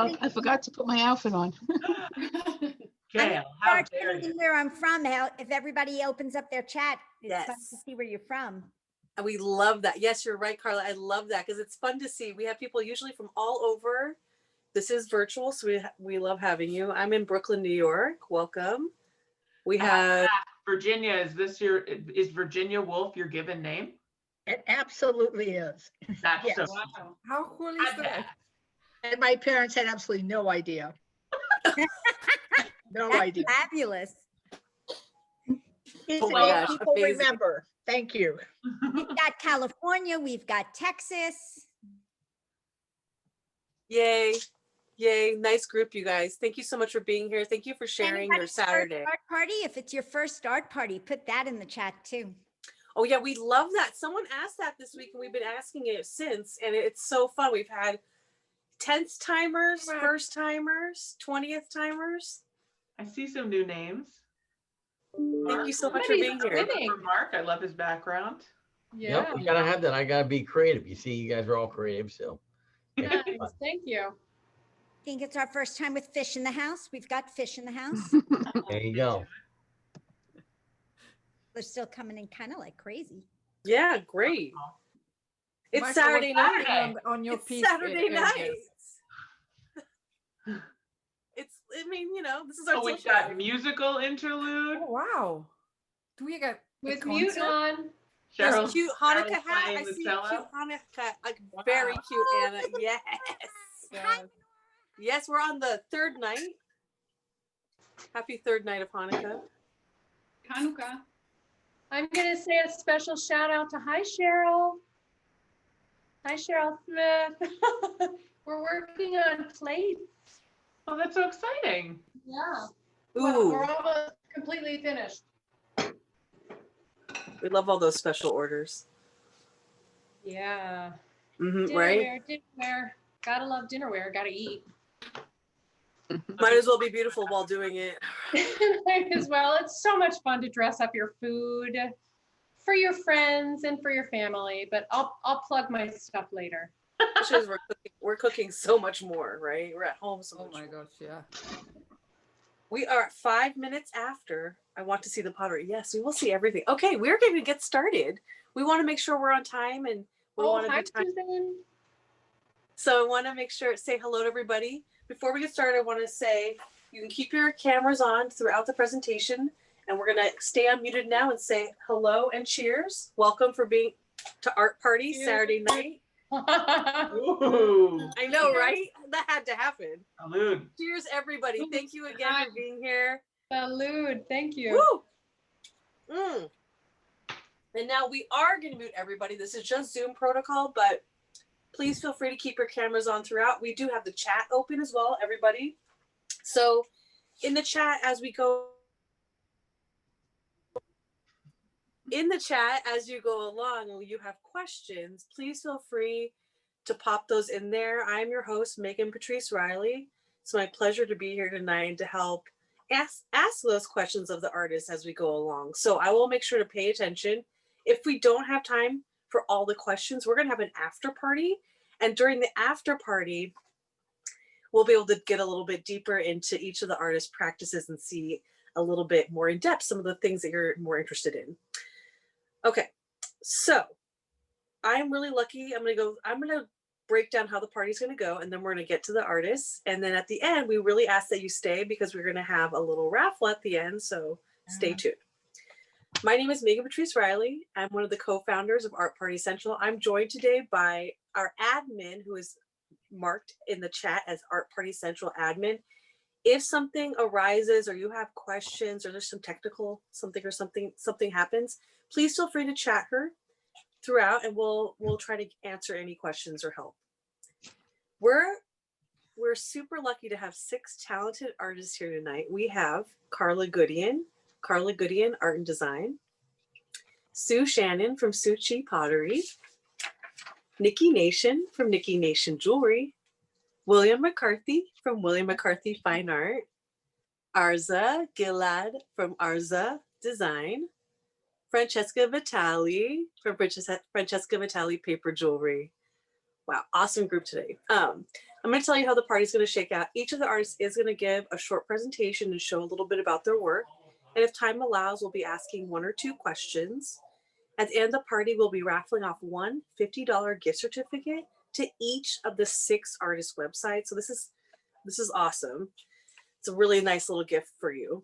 Oh, I forgot to put my outfit on. Gail, how dare you? Where I'm from, if everybody opens up their chat, it's fun Yes. to see where you're from. And we love that. Yes, you're right, Karla. I love that because it's fun to see. We have people usually from all over. This is virtual, so we love having you. I'm in Brooklyn, New York. Welcome. We have Virginia. Is Virginia Woolf your given name? It absolutely is. That's Yes. so Wow. How cool is that? And my parents had absolutely no idea. No That's idea. fabulous. These Oh are my names gosh, people amazing. remember. Thank you. We've got California, we've got Texas. Yay. Yay. Nice group, you guys. Thank you so much for being here. Thank you for sharing your Anybody's first Saturday. art party, if it's your first art party, put that in the chat too. Oh yeah, we love that. Someone asked that this week and we've been asking it since, and it's so fun. We've had 10th timers, first timers, 20th timers. I see some new names. Thank you so much for being here. For Mark, I love his background. Yeah. Yep, we gotta have that. I gotta be creative. You see, you guys are all creative, so. Nice. Thank you. I think it's our first time with fish in the house. We've got fish in the house. There you go. They're still coming in kind of like crazy. Yeah, great. It's Michael, Saturday what's night. happening on your It's piece? Saturday in night. Vegas? I mean, you know, this is our Oh, we've social got life. musical interlude. Oh, wow. Do we get a With mute concert? on. There's Cheryl's- cute Hanukkah Cheryl's hat. playing I the see cello. a cute Hanukkah, like very cute Anna. Yes. Yes. Yes, we're on the third night. Happy third night of Hanukkah. Hanukkah. I'm going to say a special shout out to hi, Cheryl. Hi, Cheryl Smith. We're working on plates. Oh, that's so exciting. Yeah. Ooh, Well, we're almost completely finished. we love all those special orders. Yeah. Right? Dinnerware. Gotta love dinnerware. Gotta eat. Might as well be beautiful while doing it. Might as well. It's so much fun to dress up your food for your friends and for your family. But I'll plug my stuff later. Especially as we're cooking so much more, right? We're at home so Oh much my more. gosh, yeah. We are at 5 minutes after. I want to see the pottery. Yes, we will see everything. Okay, we're going to get started. We want to make sure we're on time and we want to hi, be time. Susan. So I want to make sure, say hello to everybody. Before we get started, I want to say you can keep your cameras on throughout the presentation, and we're going to stay unmuted now and say hello and cheers. Welcome for being to Art Party Saturday night. Ooh. I know, right? That had to happen. Salud. Cheers, everybody. Thank you again for being here. Salud. Thank you. Woo! And now we are going to mute everybody. This is just Zoom protocol, but please feel free to keep your cameras on throughout. We do have the chat open as well, everybody. So in the chat as we go, as you go along, you have questions, please feel free to pop those in there. I'm your host, Megan Patrice Riley. It's my pleasure to be here tonight to help ask those questions of the artists as we go along. So I will make sure to pay attention. If we don't have time for all the questions, we're going to have an after party. And during the after party, we'll be able to get a little bit deeper into each of the artists' practices and see a little bit more in depth some of the things that you're more interested in. Okay, so I'm really lucky. I'm gonna break down how the party's gonna go, and then we're gonna get to the artists. And then at the end, we really ask that you stay because we're gonna have a little raffle at the end, so stay tuned. My name is Megan Patrice Riley. I'm one of the co-founders of Art Party Central. I'm joined today by our admin, who is marked in the chat as Art Party Central admin. If something arises or you have questions or there's some technical something happens, please feel free to chat her throughout and we'll try to answer any questions or help. We're super lucky to have 6 talented artists here tonight. We have Karla GUDEON, Art and Design, Sue Shannon from Chi Pottery, Nikki Nation from Nikki Nation Jewelry, William McCarthy from William McCarthy Fine Art, ArzaDesign from ArzaDesign, Francesca Vitali from Francesca Vitali Paper Jewelry. Wow, awesome group today. I'm going to tell you how the party's going to shake out. Each of the artists is going to give a short presentation and show a little bit about their work. And if time allows, we'll be asking 1 or 2 questions. At the end of the party, we'll be raffling off one $50 gift certificate to each of the 6 artist websites. So this is awesome. It's a really nice little gift for you.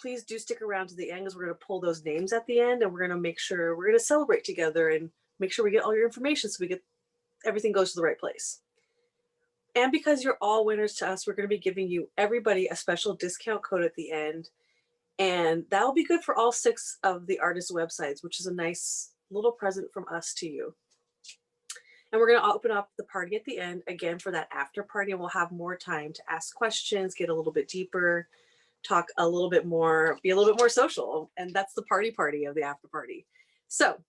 Please do stick around to the end because we're going to pull those names at the end, and we're going to make sure we're going to celebrate together and make sure we get all your information so we get everything goes to the right place. And because you're all winners to us, we're going to be giving you everybody a special discount code at the end. And that will be good for all 6 of the artist websites, which is a nice little present from us to you. And we're going to open up the party at the end again for that after party, and we'll have more time to ask questions, get a little bit deeper, talk a little bit more, be a little bit more social. And that's the party of the after party. So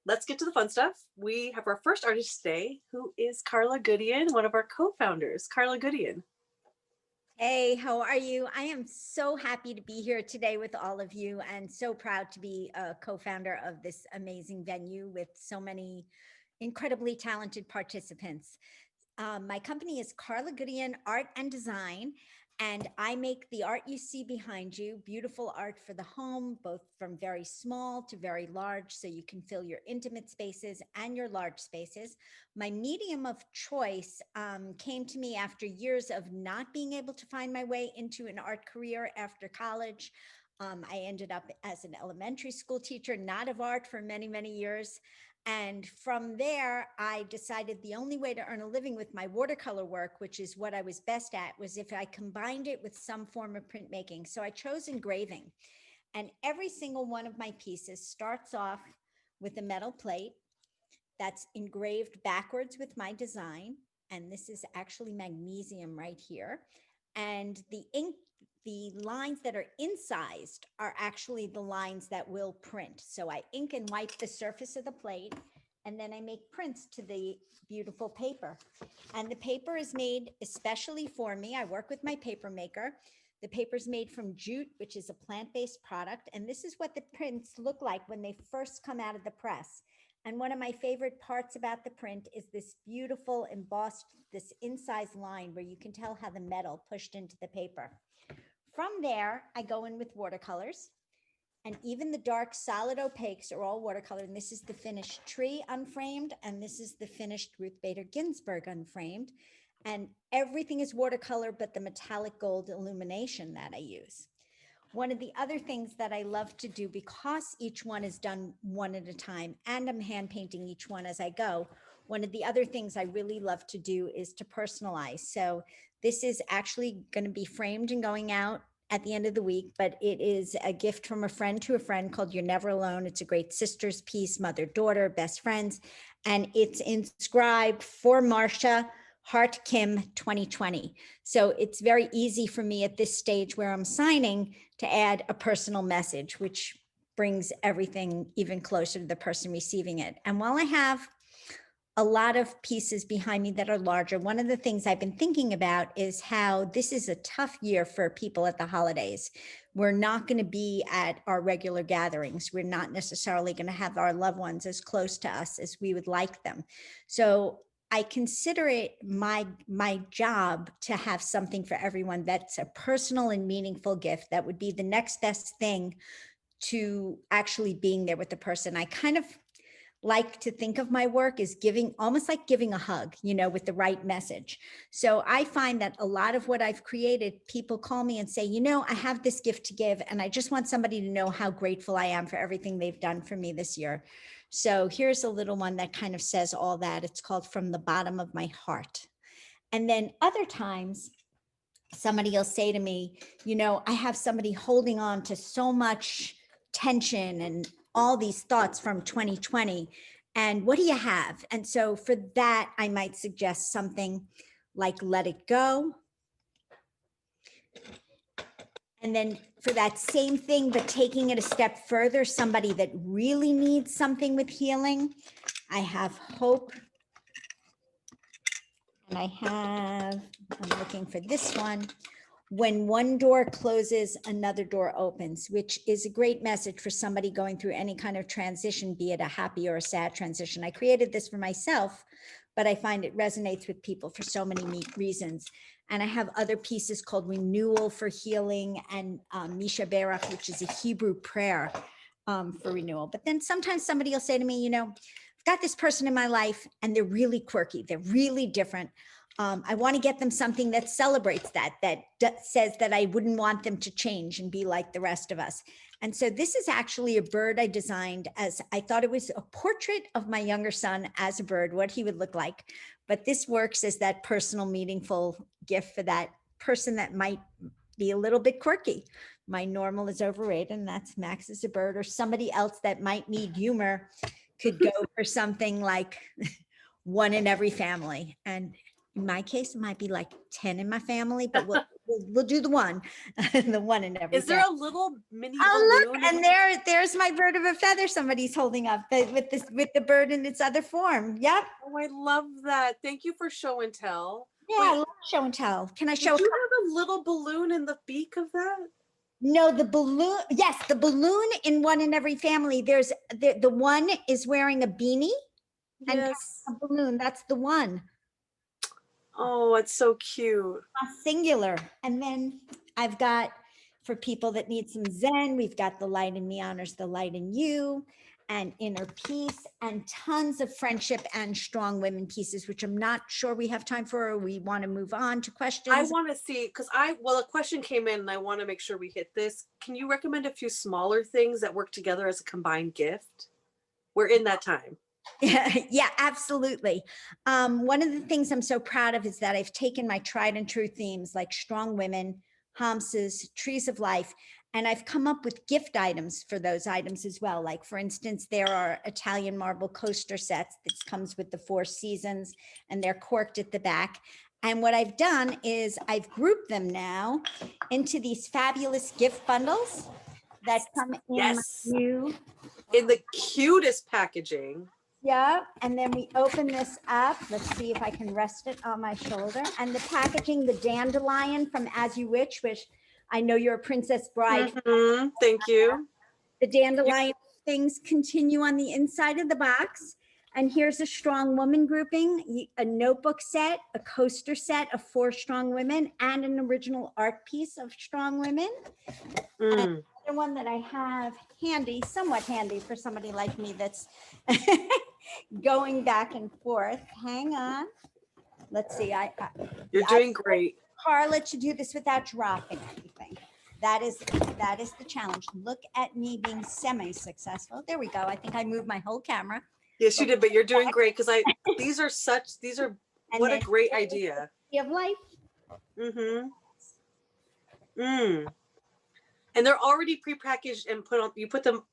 let's get to the fun stuff. We have our first artist today, who is Karla GUDEON, one of our co-founders. Karla GUDEON. Hey, how are you? I am so happy to be here today with all of you and so proud to be a co-founder of this amazing venue with so many incredibly talented participants. My company is Karla GUDEON Art and Design, and I make the art you see behind you, beautiful art for the home, both from very small to very large, so you can fill your intimate spaces and your large spaces. My medium of choice came to me after years of not being able to find my way into an art career after college. I ended up as an elementary school teacher, not of art, for many, many years. And from there, I decided the only way to earn a living with my watercolor work, which is what I was best at, was if I combined it with some form of printmaking. So I chose engraving. And every single one of my pieces starts off with a metal plate that's engraved backwards with my design. And this is actually magnesium right here. And the ink, the lines that are incised are actually the lines that will print. So I ink and wipe the surface of the plate, and then I make prints to the beautiful paper. And the paper is made especially for me. I work with my paper maker. The paper is made from jute, which is a plant-based product. And this is what the prints look like when they first come out of the press. And one of my favorite parts about the print is this beautiful embossed, this incised line where you can tell how the metal pushed into the paper. From there, I go in with watercolors, and even the dark solid opaques are all watercolor. And this is the finished tree unframed, and this is the finished Ruth Bader Ginsburg unframed. And everything is watercolor, but the metallic gold illumination that I use. One of the other things that I love to do, because each one is done one at a time, and I'm hand painting each one as I go, one of the other things I really love to do is to personalize. So this is actually going to be framed and going out at the end of the week, but it is a gift from a friend to a friend called You're Never Alone. It's a great sister's piece, mother, daughter, best friends. And it's inscribed for Marcia, Heart Kim 2020. So it's very easy for me at this stage where I'm signing to add a personal message, which brings everything even closer to the person receiving it. And while I have a lot of pieces behind me that are larger, one of the things I've been thinking about is how this is a tough year for people at the holidays. We're not going to be at our regular gatherings. We're not necessarily going to have our loved ones as close to us as we would like them. So I consider it my job to have something for everyone that's a personal and meaningful gift that would be the next best thing to actually being there with the person. I kind of like to think of my work as giving, almost like giving a hug, you know, with the right message. So I find that a lot of what I've created, people call me and say, you know, I have this gift to give, and I just want somebody to know how grateful I am for everything they've done for me this year. So here's a little one that kind of says all that. It's called From the Bottom of My Heart. And then other times, somebody will say to me, you know, I have somebody holding on to so much tension and all these thoughts from 2020. And what do you have? And so for that, I might suggest something like Let It Go. And then for that same thing, but taking it a step further, somebody that really needs something with healing, I have Hope. And I'm looking for this one. When one door closes, another door opens, which is a great message for somebody going through any kind of transition, be it a happy or a sad transition. I created this for myself but I find it resonates with people for so many reasons. And I have other pieces called Renewal for Healing and Misha Barak, which is a Hebrew prayer for renewal. But then sometimes somebody will say to me, you know, I've got this person in my life and they're really quirky. They're really different. I want to get them something that celebrates that says that I wouldn't want them to change and be like the rest of us. And so this is actually a bird I designed as I thought it was a portrait of my younger son as a bird, what he would look like. But this works as that personal, meaningful gift for that person that might be a little bit quirky. My normal is overrated, and that's Max is a bird, or somebody else that might need humor could go for something like one in every family. And in my case, it might be like 10 in my family, but we'll do the one, the one in every. Is there a little mini Oh, balloon? look, and there's my bird of a feather somebody's holding up with the bird in its other form. Yep. Oh, I love that. Thank you for show and tell. Yeah, I love show and tell. Can I show? Do you have a little balloon in the beak of that? No, the balloon. Yes, the balloon in one in every family. There's the one is wearing a beanie and Yes. a balloon. That's the one. Oh, it's so cute. Singular. And then I've got, for people that need some Zen, we've got the light in me honors the light in you, and inner peace, and tons of friendship and strong women pieces, which I'm not sure we have time for, or we want to move on to questions. I want to see, because a question came in and I want to make sure we hit this. Can you recommend a few smaller things that work together as a combined gift? We're in that time. Yeah, absolutely. One of the things I'm so proud of is that I've taken my tried and true themes like strong women, Hamsas, trees of life, and I've come up with gift items for those items as well. Like, for instance, there are Italian marble coaster sets that comes with the 4 seasons, and they're corked at the back. And what I've done is I've grouped them now into these fabulous gift bundles that come in new. In the cutest packaging. Yeah, and then we open this up. Let's see if I can rest it on my shoulder. And the packaging, the dandelion from As You Wish, which I know you're a Princess Bride. Mm-hmm. Thank you. The dandelion things continue on the inside of the box. And here's a strong woman grouping, a notebook set, a coaster set of 4 strong women, and an original art piece of strong women. And the one that I have handy, somewhat handy for somebody like me that's going back and forth. Hang on. Let's see. You're doing great. Karla, to do this without dropping anything. That is the challenge. Look at me being semi-successful. There we go. I think I moved my whole camera. Yes, you did, but you're doing great because these are what a great idea. Of life. And they're already prepackaged and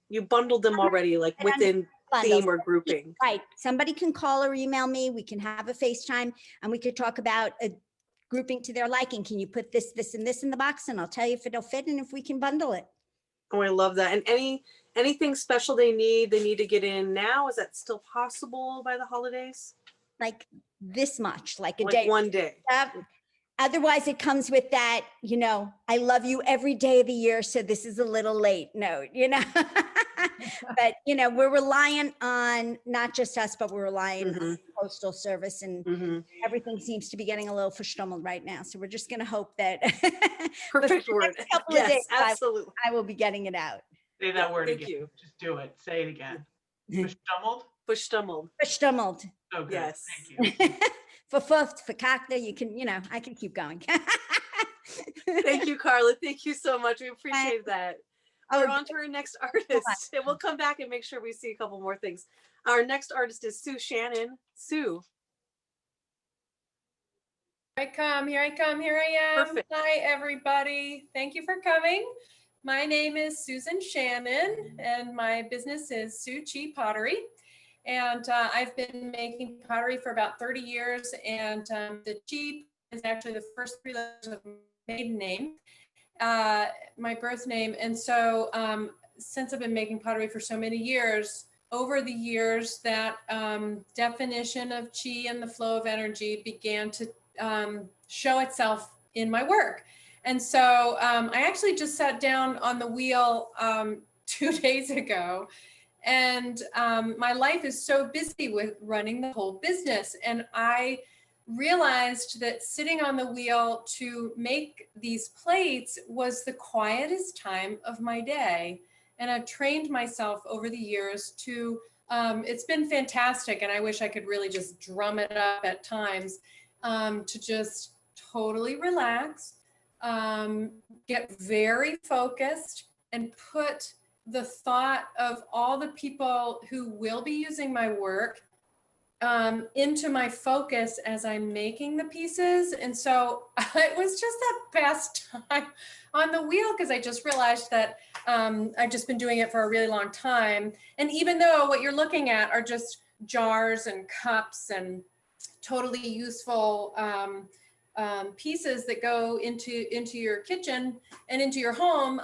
you bundled them already, like within theme or grouping. Right. Somebody can call or email me. We can have a FaceTime and we could talk about a grouping to their liking. Can you put this, and this in the box? And I'll tell you if it'll fit and if we can bundle it. Oh, I love that. And anything special they need to get in now? Is that still possible by the holidays? Like this much, like a Like day. one day. Otherwise it comes with that, I love you every day of the year. So this is a little late note, but we're reliant on not just us, but we're relying on the Postal Service, and everything seems to be getting a little verstummeled right now. So we're just going to hope that Perfect word. couple Yes, of days, absolutely. I will be getting it out. Say that word Thank again. you. Just do it. Say it again. Verstummeled? Verstummeled. So good. Yes. Thank you. For cocktail, you can, I can keep going. Thank you, Karla. Thank you so much. We appreciate that. We're on to our next artist, and we'll come back and make sure we see a couple more things. Our next artist is Shannon. Sue. Here I come, here I am. Perfect. Hi, everybody. Thank you for coming. My name is Susan Shannon, and my business is Chi Pottery. And I've been making pottery for about 30 years, and the Chi is actually the first 3 letters of my maiden name, my birth name. And so since I've been making pottery for so many years, over the years, that definition of Chi and the flow of energy began to show itself in my work. And so I actually just sat down on the wheel 2 days ago And my life is so busy with running the whole business. And I realized that sitting on the wheel to make these plates was the quietest time of my day. And I've trained myself over the years to, it's been fantastic. And I wish I could really just drum it up at times, to just totally relax, get very focused, and put the thought of all the people who will be using my work into my focus as I'm making the pieces. And so it was just the best time on the wheel, because I just realized that I've just been doing it for a really long time. And even though what you're looking at are just jars and cups and totally useful pieces that go into your kitchen and into your home,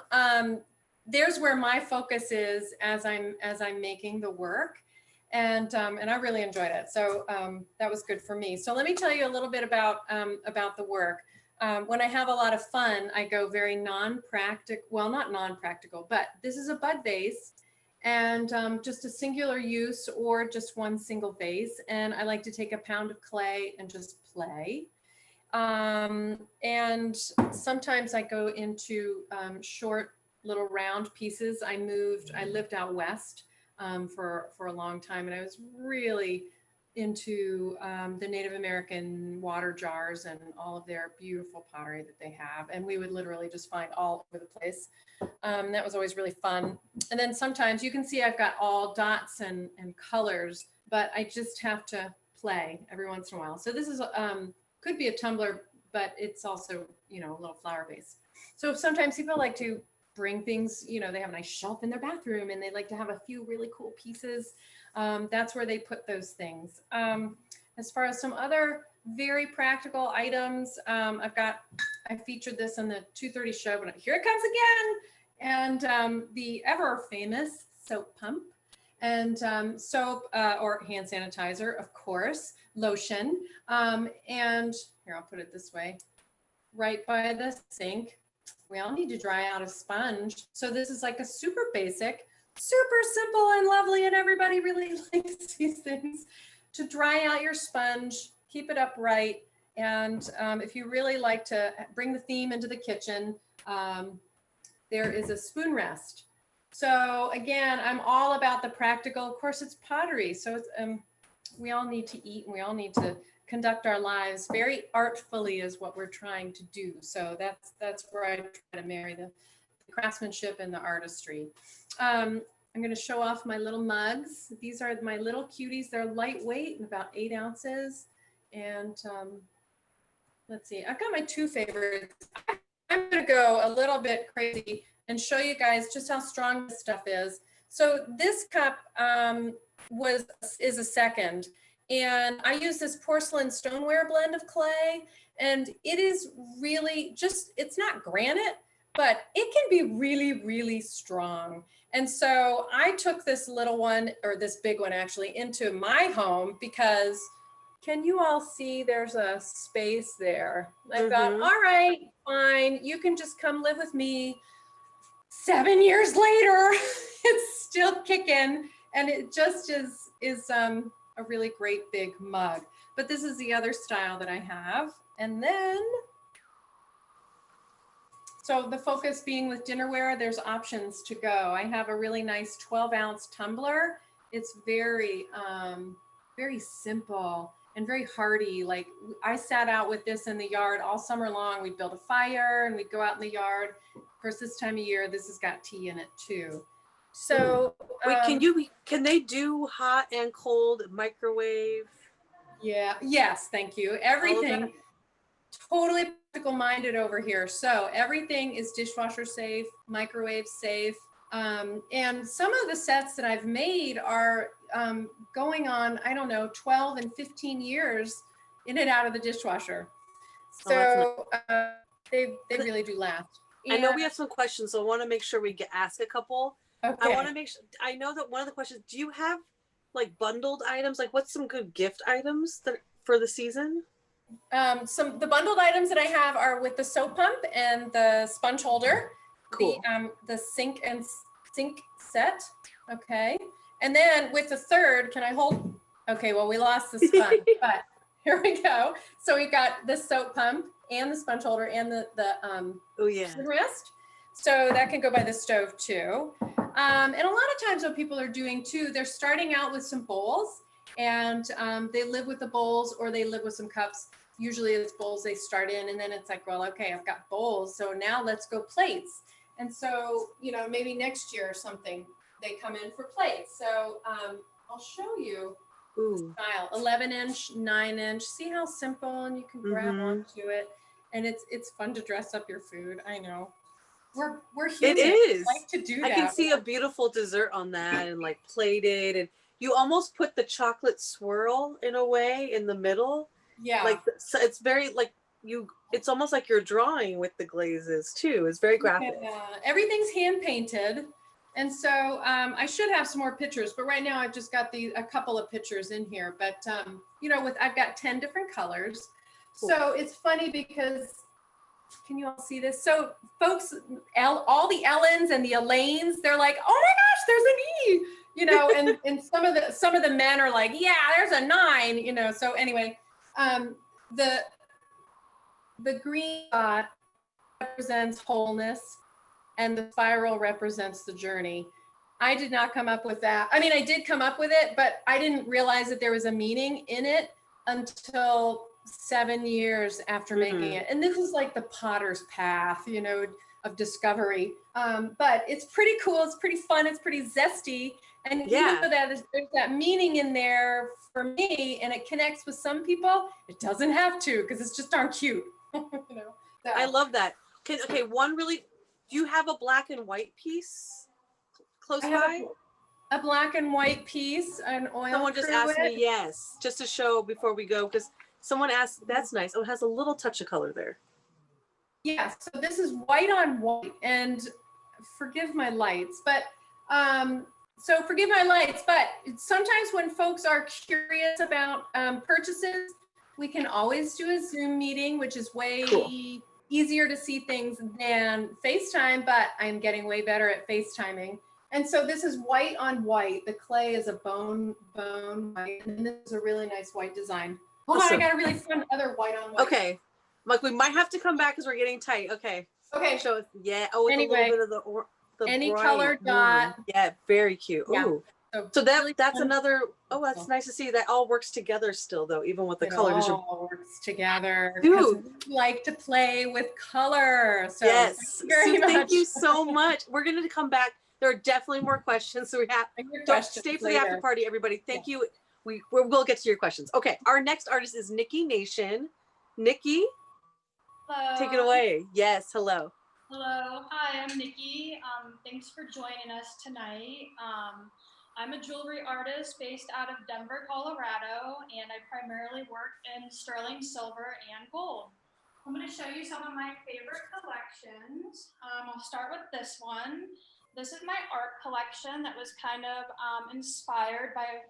there's where my focus is as I'm making the work. And I really enjoyed it. So that was good for me. So let me tell you a little bit about the work. When I have a lot of fun, I go very non-practical, well, not non-practical, but this is a bud vase, and just a singular use or just one single vase. And I like to take a pound of clay and just play. And sometimes I go into short little round pieces. I lived out west for a long time, and I was really into the Native American water jars and all of their beautiful pottery that they have. And we would literally just find all over the place. That was always really fun. And then sometimes you can see I've got all dots and colors, but I just have to play every once in a while. So this is, could be a tumbler, but it's also, you know, a little flower vase. So sometimes people like to bring things, you know, they have a nice shelf in their bathroom and they like to have a few really cool pieces. That's where they put those things. As far as some other very practical items, I featured this on the 2:30 show, but here it comes again. And the ever famous soap pump, and soap or hand sanitizer, of course, lotion. And here, I'll put it this way, right by the sink. We all need to dry out a sponge. So this is like a super basic, super simple and lovely, and everybody really likes these things, to dry out your sponge, keep it upright. And if you really like to bring the theme into the kitchen, there is a spoon rest. So again, I'm all about the practical. Of course, it's pottery. So it's, we all need to eat, and we all need to conduct our lives very artfully is what we're trying to do. So that's where I try to marry the craftsmanship and the artistry. I'm going to show off my little mugs. These are my little cuties. They're lightweight and about 8 ounces. And let's see, I've got my 2 favorites. I'm going to go a little bit crazy and show you guys just how strong this stuff is. So this cup is a second. And I use this porcelain stoneware blend of clay, and it is really just, it's not granite, but it can be really, really strong. And so I took this little one, or this big one actually, into my home because, can you all see there's a space there? I thought, all right, fine, you can just come live with me. 7 years later, it's still kicking, and it just is a really great big mug. But this is the other style that I have. And then, so the focus being with dinnerware, there's options to go. I have a really nice 12-ounce tumbler. It's very, very simple and very hearty. Like, I sat out with this in the yard all summer long. We'd build a fire and we'd go out in the yard. Of course, this time of year, this has got tea in it too. So wait, can they do hot and cold microwave? Yeah, yes, thank you. Everything, totally practical minded over here. So everything is dishwasher safe, microwave safe. And some of the sets that I've made are going on, I don't know, 12 and 15 years in and out of the dishwasher. So they really do last. I know we have some questions, so I want to make sure we ask a couple. Okay. I want to make sure, I know that one of the questions, do you have like bundled items? Like, what's some good gift items for the season? The bundled items that I have are with the soap pump and the sponge holder, Cool. the sink set, okay, And then with the third, can I hold? Okay, well, we lost the sponge, but here we go. So we've got the soap pump and the sponge holder and the Oh yeah. wrist. So that can go by the stove too. And a lot of times what people are doing too, they're starting out with some bowls and they live with the bowls or they live with some cups. Usually it's bowls they start in and then it's like, well, okay, I've got bowls. So now let's go plates. And so, you know, maybe next year or something, they come in for plates. So I'll show you the style, 11-inch, 9-inch. See how simple, and you can grab onto it. And it's fun to dress up your food. I know. We're human. It is. We like to do that. I can see a beautiful dessert on that and like plated, and you almost put the chocolate swirl in a way in the middle. Yeah. Like so it's very like it's almost like you're drawing with the glazes too. It's very graphic. Yeah. Everything's hand painted. And so I should have some more pictures, but right now I've just got a couple of pictures in here. But you know, I've got 10 different colors. Cool. So it's funny because, can you all see this? So folks, all the Ellens and the Elaines, they're like, oh my gosh, there's an E, you know, and some of the men are like, yeah, there's a 9, you know. So anyway, the green dot represents wholeness and the spiral represents the journey. I did not come up with that. I mean, I did come up with it, but I didn't realize that there was a meaning in it until 7 years after making it. And this is like the potter's path, you know, of discovery. But it's pretty cool. It's pretty fun. It's pretty zesty. And even though there's that meaning in there for me, and it connects with some people, it doesn't have to, because it's just darn cute. You know, so. I love that. Okay, do you have a black and white piece close by? A black and white piece, an oil. Someone just asked me, yes, just to show before we go, because someone asked, that's nice. Oh, it has a little touch of color there. Yeah, so this is white on white, and forgive my lights, but sometimes when folks are curious about purchases, we can always do a Zoom meeting, which is way easier to see things than FaceTime, but I'm getting way better at FaceTiming. And so this is white on white. The clay is a bone white, and this is a really nice white design. Hold on, I got a really fun other white on white. Okay, like we might have to come back because we're getting tight. Okay. Okay. Show us. Yeah. Oh, it's a little bit of the any bright color dot. Yeah, very cute. Yeah. Ooh. So that's another. Oh, that's nice to see. That all works together still, though, even with the colors. It all works together. Dude, we like to play with color. So yes. Thank you so much. We're going to come back. There are definitely more questions. So we have don't stay for the after party, everybody. Thank you. We'll get to your questions. Okay, our next artist is Nikki Nation. Nikki, hello. Take it away. Yes, hello. Hello, hi, I'm Nikki. Thanks for joining us tonight. I'm a jewelry artist based out of Denver, Colorado, and I primarily work in sterling silver and gold. I'm going to show you some of my favorite collections. I'll start with this one. This is my art collection that was kind of inspired by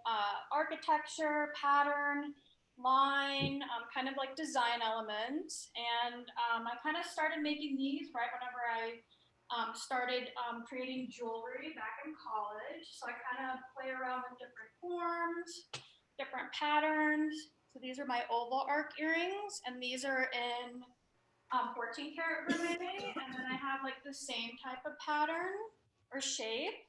architecture, pattern, line, kind of like design elements. And I kind of started making these right whenever I started creating jewelry back in college. So I kind of play around with different forms, different patterns. So these are my oval arc earrings, and these are in 14 karat vermeil. And then I have like the same type of pattern or shape,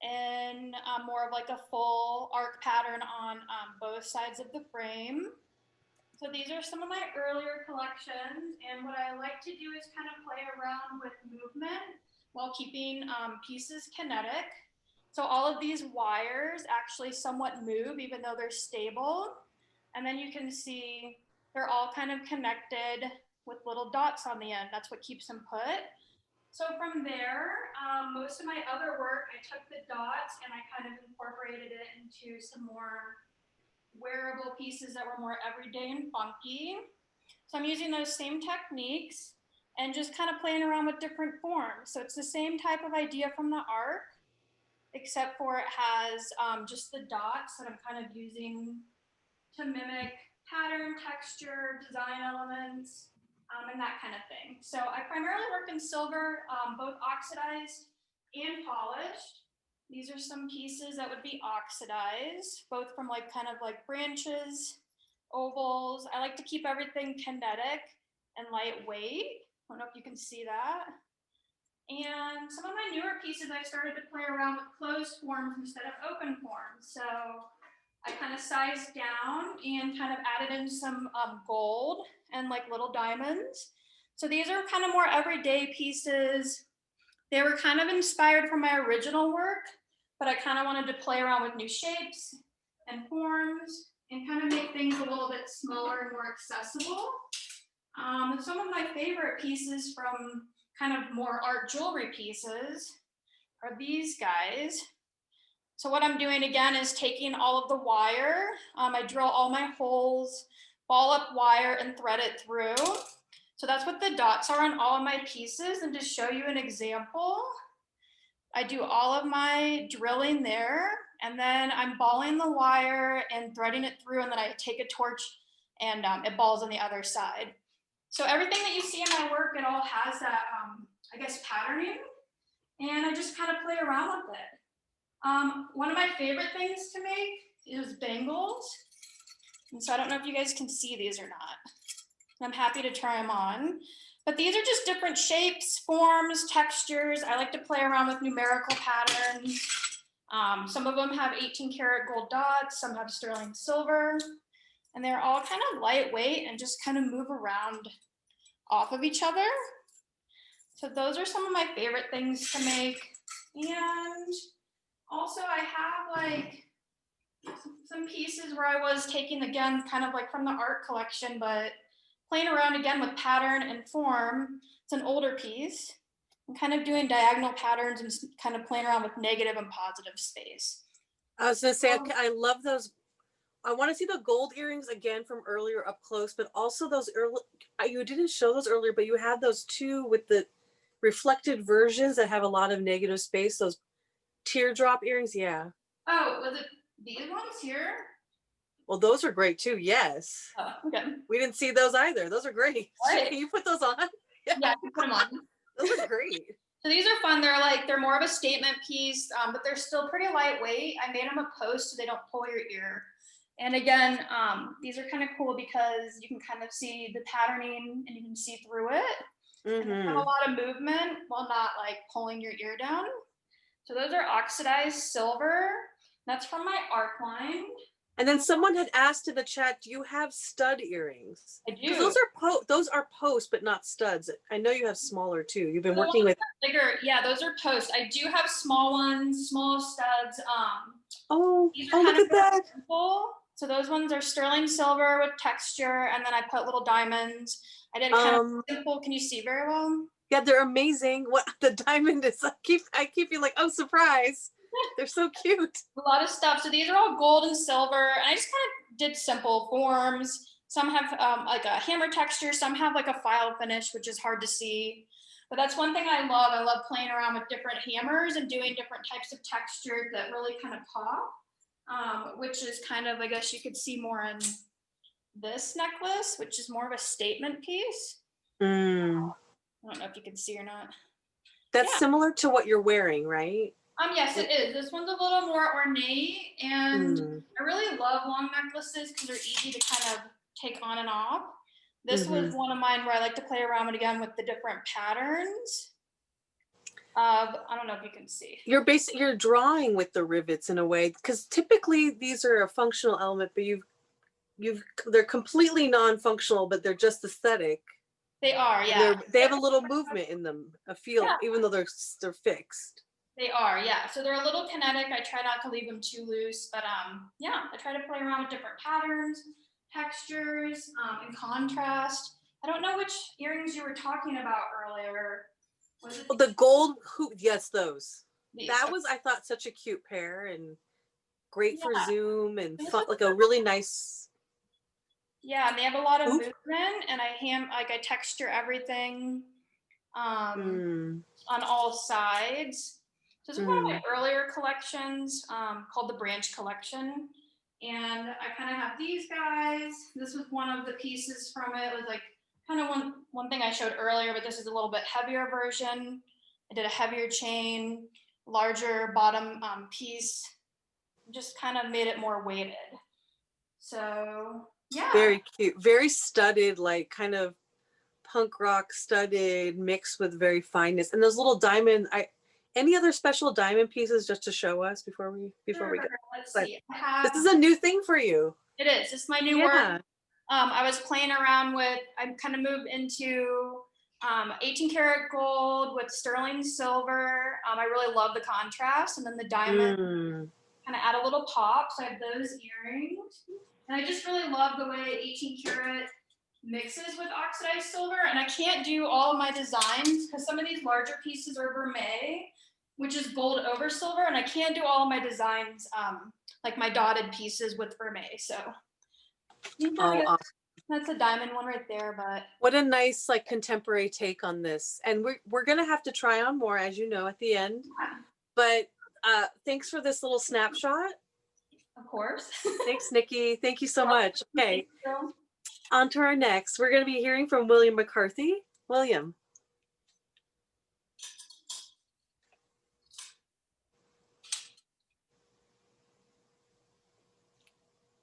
and more of like a full arc pattern on both sides of the frame. So these are some of my earlier collections, and what I like to do is kind of play around with movement while keeping pieces kinetic. So all of these wires actually somewhat move even though they're stable. And then you can see they're all kind of connected with little dots on the end. That's what keeps them put. So from there, most of my other work, I took the dots and I kind of incorporated it into some more wearable pieces that were more everyday and funky. So I'm using those same techniques and just kind of playing around with different forms. So it's the same type of idea from the arc, except for it has just the dots that I'm kind of using to mimic pattern, texture, design elements, and that kind of thing. So I primarily work in silver, both oxidized and polished. These are some pieces that would be oxidized, both from like kind of like branches, ovals. I like to keep everything kinetic and lightweight. I don't know if you can see that. And some of my newer pieces, I started to play around with closed forms instead of open forms. So I kind of sized down and kind of added in some gold and like little diamonds. So these are kind of more everyday pieces. They were kind of inspired from my original work, but I kind of wanted to play around with new shapes and forms and kind of make things a little bit smaller and more accessible. Some of my favorite pieces from kind of more art jewelry pieces are these guys. So what I'm doing again is taking all of the wire. I drill all my holes, ball up wire and thread it through. So that's what the dots are on all of my pieces. And to show you an example, I do all of my drilling there, and then I'm balling the wire and threading it through, and then I take a torch and it balls on the other side. So everything that you see in my work, it all has that, I guess, patterning, and I just kind of play around with it. One of my favorite things to make is bangles. And so I don't know if you guys can see these or not. I'm happy to try them on. But these are just different shapes, forms, textures. I like to play around with numerical patterns. Some of them have 18 karat gold dots, some have sterling silver, and they're all kind of lightweight and just kind of move around off of each other. So those are some of my favorite things to make. And also I have like some pieces where I was taking, again, kind of like from the art collection, but playing around again with pattern and form. It's an older piece. I'm kind of doing diagonal patterns and kind of playing around with negative and positive space. I was gonna say, I love those. I want to see the gold earrings again from earlier up close, but also those early, you didn't show those earlier, but you had those two with the reflected versions that have a lot of negative space, those teardrop earrings. Yeah. Oh, was it these ones here? Well, those are great too. Yes. Oh, okay. We didn't see those either. Those are great. Right. Can you put those on? Yeah, I can put them on. Those are great. So these are fun. They're more of a statement piece, but they're still pretty lightweight. I made them a post so they don't pull your ear. And again, these are kind of cool because you can kind of see the patterning and you can see through it. And they have a lot of movement while not like pulling your ear down. So those are oxidized silver. That's from my arc line. And then someone had asked in the chat, do you have stud earrings? I do. Those are post, but not studs. I know you have smaller too. You've been working with bigger. Yeah, those are post. I do have small ones, small studs. Look at that. Simple. So those ones are sterling silver with texture, and then I put little diamonds. I did kind of simple. Can you see very well? Yeah, they're amazing. What the diamond is, I keep being like, oh, surprise. They're so cute. A lot of stuff. So these are all gold and silver, and I just kind of did simple forms. Some have like a hammer texture. Some have like a file finish, which is hard to see. But that's one thing I love. I love playing around with different hammers and doing different types of texture that really kind of pop, which is kind of, I guess you could see more in this necklace, which is more of a statement piece. I don't know if you can see or not. That's similar to what you're wearing, right? Yes, it is. This one's a little more ornate, and I really love long necklaces because they're easy to kind of take on and off. This was one of mine where I like to play around with the different patterns. I don't know if you can see. You're drawing with the rivets in a way, because typically these are a functional element, but they're completely non-functional, but they're just aesthetic. They are, yeah. They have a little movement in them, a feel, even though they're fixed. They are, yeah. So they're a little kinetic. I try not to leave them too loose, but yeah, I try to play around with different patterns, textures, and contrast. I don't know which earrings you were talking about earlier. Was it the gold hoop? Yes, those. These. That was, I thought, such a cute pair and great for Zoom and fun, like a really nice. Yeah, and they have a lot of movement, and I texture everything on all sides. So this is one of my earlier collections called the Branch Collection. And I kind of have these guys. This was one of the pieces from it. It was like kind of one thing I showed earlier, but this is a little bit heavier version. I did a heavier chain. larger bottom piece, just kind of made it more weighted. So yeah. Very cute, very studded, like kind of punk rock studded mixed with very fineness. And those little diamond, any other special diamond pieces just to show us before we go? Let's But see. this is a new thing for you. It is. It's my new work. I was playing around with, I kind of moved into 18 karat gold with sterling silver. I really love the contrast, and then the diamond kind of add a little pop. So I have those earrings, and I just really love the way 18 karat mixes with oxidized silver. And I can't do all of my designs because some of these larger pieces are vermeil, which is gold over silver, and I can't do all of my designs like my dotted pieces with vermeil. So that's a diamond one right there. But what a nice like contemporary take on this. And we're gonna have to try on more, as you know, at the end. But thanks for this little snapshot. Of course. Thanks, Nikki. Thank you so much. Okay, on to our next. We're going to be hearing from William McCarthy. William.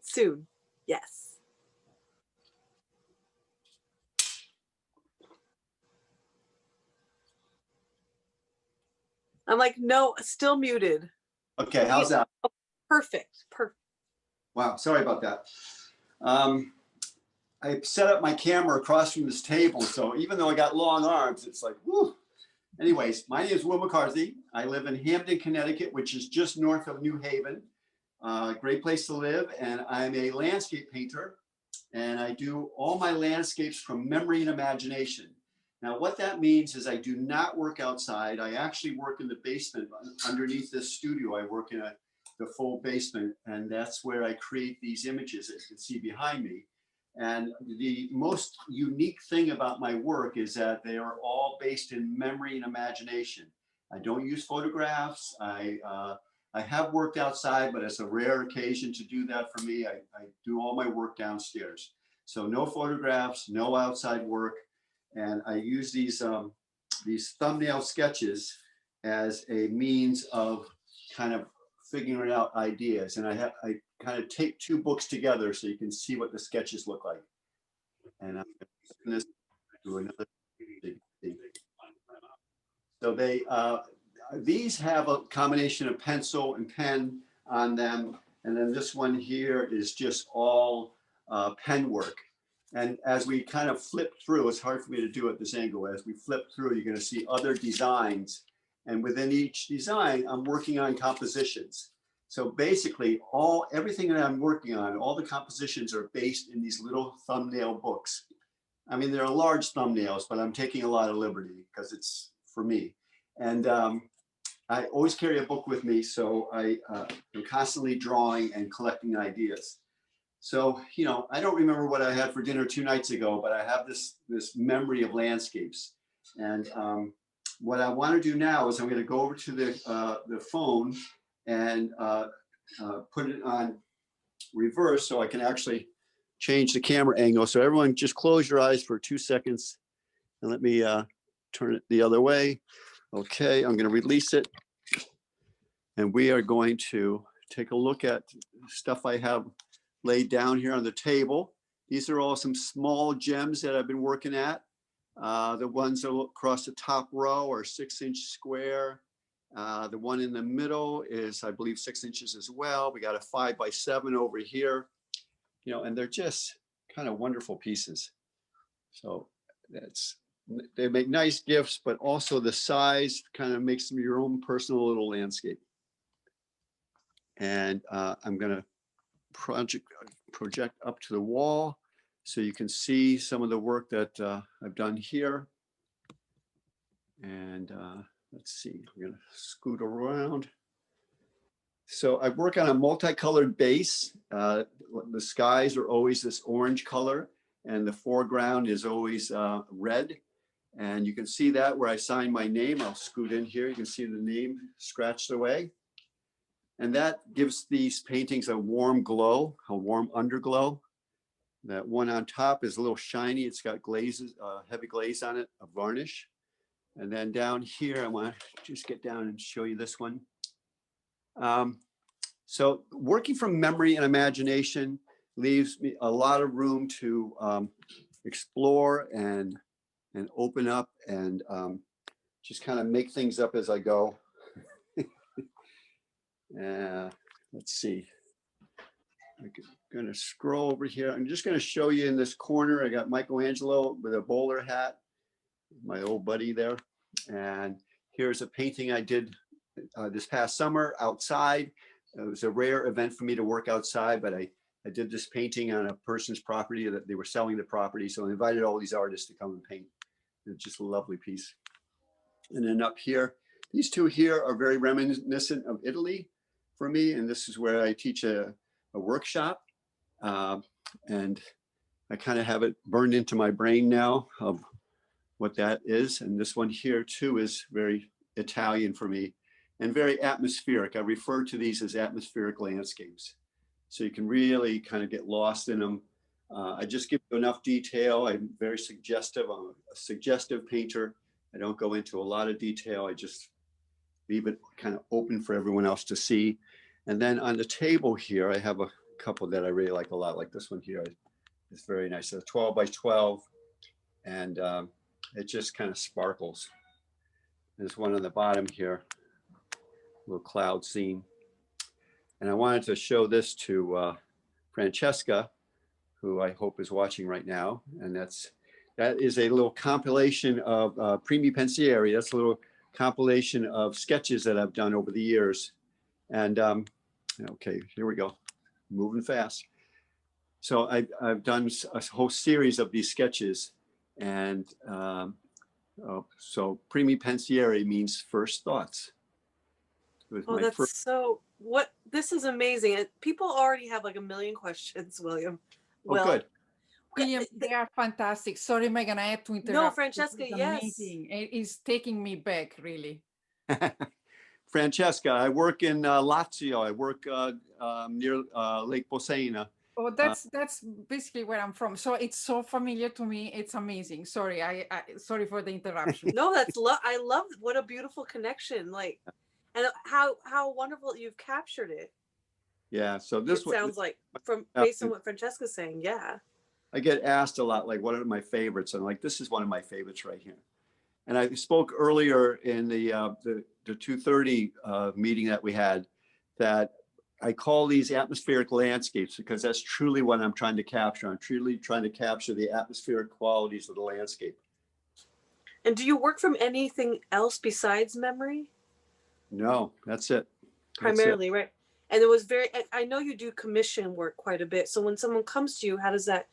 Soon. Yes. I'm like, no, still muted. Okay, how's that? Perfect. Wow, sorry about that. I set up my camera across from this table, so even though I got long arms, it's like, whoo. Anyways, my name is Will McCarthy. I live in Hampton, Connecticut, which is just north of New Haven. Great place to live, and I'm a landscape painter, and I do all my landscapes from memory and imagination. Now, what that means is I do not work outside. I actually work in the basement underneath this studio. I work in the full basement, and that's where I create these images that you can see behind me. And the most unique thing about my work is that they are all based in memory and imagination. I don't use photographs. I have worked outside, but it's a rare occasion to do that for me. I do all my work downstairs. So no photographs, no outside work. And I use these thumbnail sketches as a means of kind of figuring out ideas. And I kind of take two books together so you can see what the sketches look like. And I'm going to do another thing. So these have a combination of pencil and pen on them. And then this one here is just all pen work. And as we kind of flip through, it's hard for me to do at this angle. As we flip through, you're going to see other designs. And within each design, I'm working on compositions. So basically, everything that I'm working on, all the compositions are based in these little thumbnail books. I mean, they're large thumbnails, but I'm taking a lot of liberty because it's for me. And I always carry a book with me, so I'm constantly drawing and collecting ideas. So, you know, I don't remember what I had for dinner 2 nights ago, but I have this memory of landscapes. And what I want to do now is I'm going to go over to the phone and put it on reverse so I can actually change the camera angle. So everyone just close your eyes for 2 seconds and let me turn it the other way. Okay, I'm going to release it. And we are going to take a look at stuff I have laid down here on the table. These are all some small gems that I've been working at. The ones across the top row are 6-inch square. The one in the middle is, I believe, 6 inches as well. We got a 5x7 over here, you know, and they're just kind of wonderful pieces. So they make nice gifts, but also the size kind of makes them your own personal little landscape. And I'm going to project up to the wall so you can see some of the work that I've done here. And let's see, I'm going to scoot around. So I work on a multicolored base. The skies are always this orange color, and the foreground is always red. And you can see that where I sign my name. I'll scoot in here. You can see the name scratched away. And that gives these paintings a warm glow, a warm underglow. That one on top is a little shiny. It's got glazes, heavy glaze on it, a varnish. And then down here, I want to just get down and show you this one. So working from memory and imagination leaves me a lot of room to explore and open up and just kind of make things up as I go. Let's see. I'm gonna scroll over here. I'm just gonna show you in this corner. I got Michelangelo with a bowler hat, my old buddy there. And here's a painting I did this past summer outside. It was a rare event for me to work outside, but I did this painting on a person's property that they were selling the property. So I invited all these artists to come and paint. It's just a lovely piece. And then up here, these two here are very reminiscent of Italy for me. And this is where I teach a workshop. And I kind of have it burned into my brain now of what that is. And this one here too is very Italian for me and very atmospheric. I refer to these as atmospheric landscapes. So you can really kind of get lost in them. I just give you enough detail. I'm very suggestive. I'm a suggestive painter. I don't go into a lot of detail. I just leave it kind of open for everyone else to see. And then on the table here, I have a couple that I really like a lot, like this one here. It's very nice. It's 12 by 12. And it just kind of sparkles. There's one on the bottom here, little cloud scene. And I wanted to show this to Francesca, who I hope is watching right now. And that is a little compilation of Primi Pensieri. That's a little compilation of sketches that I've done over the years. And okay, here we go, moving fast. So I've done a whole series of these sketches. And so Primi Pensieri means first thoughts. Oh, that's so, this is amazing. People already have like a million questions, William. Oh, good. William, they are fantastic. Sorry, Meghan, I have to interrupt. No, Francesca, It's yes. amazing. It is taking me back, really. Francesca, I work in Lazio. I work near Lake Posaina. Oh, that's basically where I'm from. So it's so familiar to me. It's amazing. Sorry, I sorry for the interruption. No, I love what a beautiful connection. Like, and how wonderful you've captured it. Yeah. So this sounds like based on what Francesca's saying. Yeah. I get asked a lot, like, what are my favorites? And like, this is one of my favorites right here. And I spoke earlier in the 2:30 meeting that we had that I call these atmospheric landscapes because that's truly what I'm trying to capture. I'm truly trying to capture the atmospheric qualities of the landscape. And do you work from anything else besides memory? No, that's it. Primarily, that's it. Right. And it was I know you do commission work quite a bit. So when someone comes to you, how does that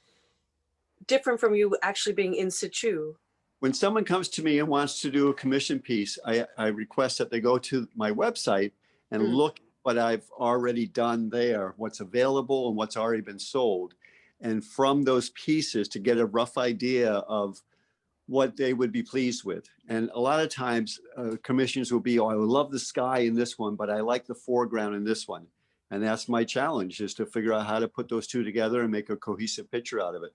different from you actually being in situ? When someone comes to me and wants to do a commission piece, I request that they go to my website and look at what I've already done there, what's available and what's already been sold. And from those pieces to get a rough idea of what they would be pleased with. And a lot of times commissions will be, oh, I would love the sky in this one, but I like the foreground in this one. And that's my challenge, is to figure out how to put those two together and make a cohesive picture out of it.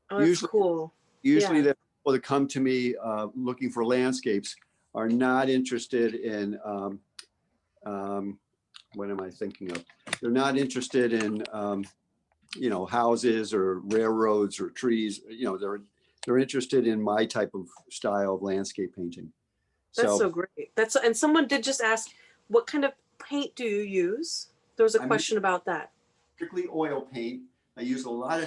Oh, that's cool. Usually the people that come to me looking for landscapes are not interested in, what am I thinking of? They're not interested in, you know, houses or railroads or trees. You know, they're interested in my type of style of landscape painting. That's so great. And someone did just ask, what kind of paint do you use? There was a question about that. Strictly oil paint. I use a lot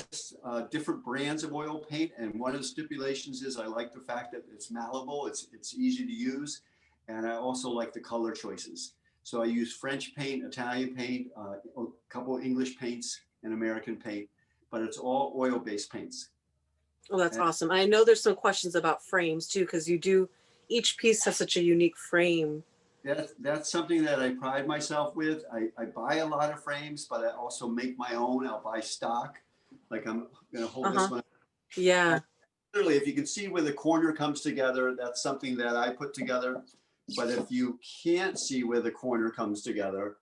of different brands of oil paint, and one of the stipulations is I like the fact that it's malleable, it's easy to use, and I also like the color choices. So I use French paint, Italian paint, a couple of English paints, and American paint, but it's all oil-based paints. Oh, that's awesome. I know there's some questions about frames too, because each piece has such a unique frame. That's something that I pride myself with. I buy a lot of frames, but I also make my own. I'll buy stock. Like I'm gonna hold this one. Yeah. Literally, if you can see where the corner comes together, that's something that I put together. But if you can't see where the corner comes together,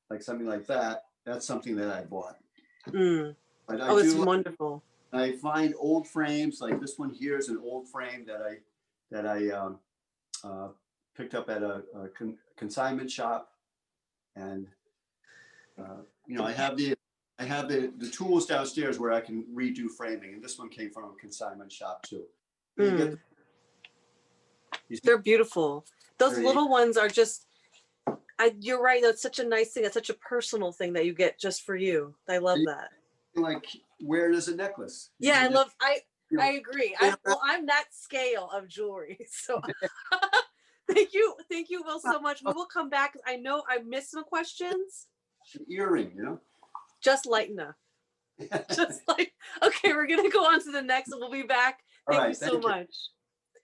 like something like that, that's something that I bought. But it's wonderful. I find old frames, like this one here is an old frame that I picked up at a consignment shop. And, you know, I have the tools downstairs where I can redo framing. And this one came from a consignment shop too. They're beautiful. Those They're little ones are just, you're right. That's such a nice thing. That's such a personal thing that you get just for you. I love that. Like wear it as a necklace. Yeah, You know, I agree. I'm that scale of jewelry. So thank you, Will, so much. We will come back. I know I missed some questions. an earring, you know. Just light enough. Just like, okay, we're gonna go on to the next and we'll be back. Thank you so much.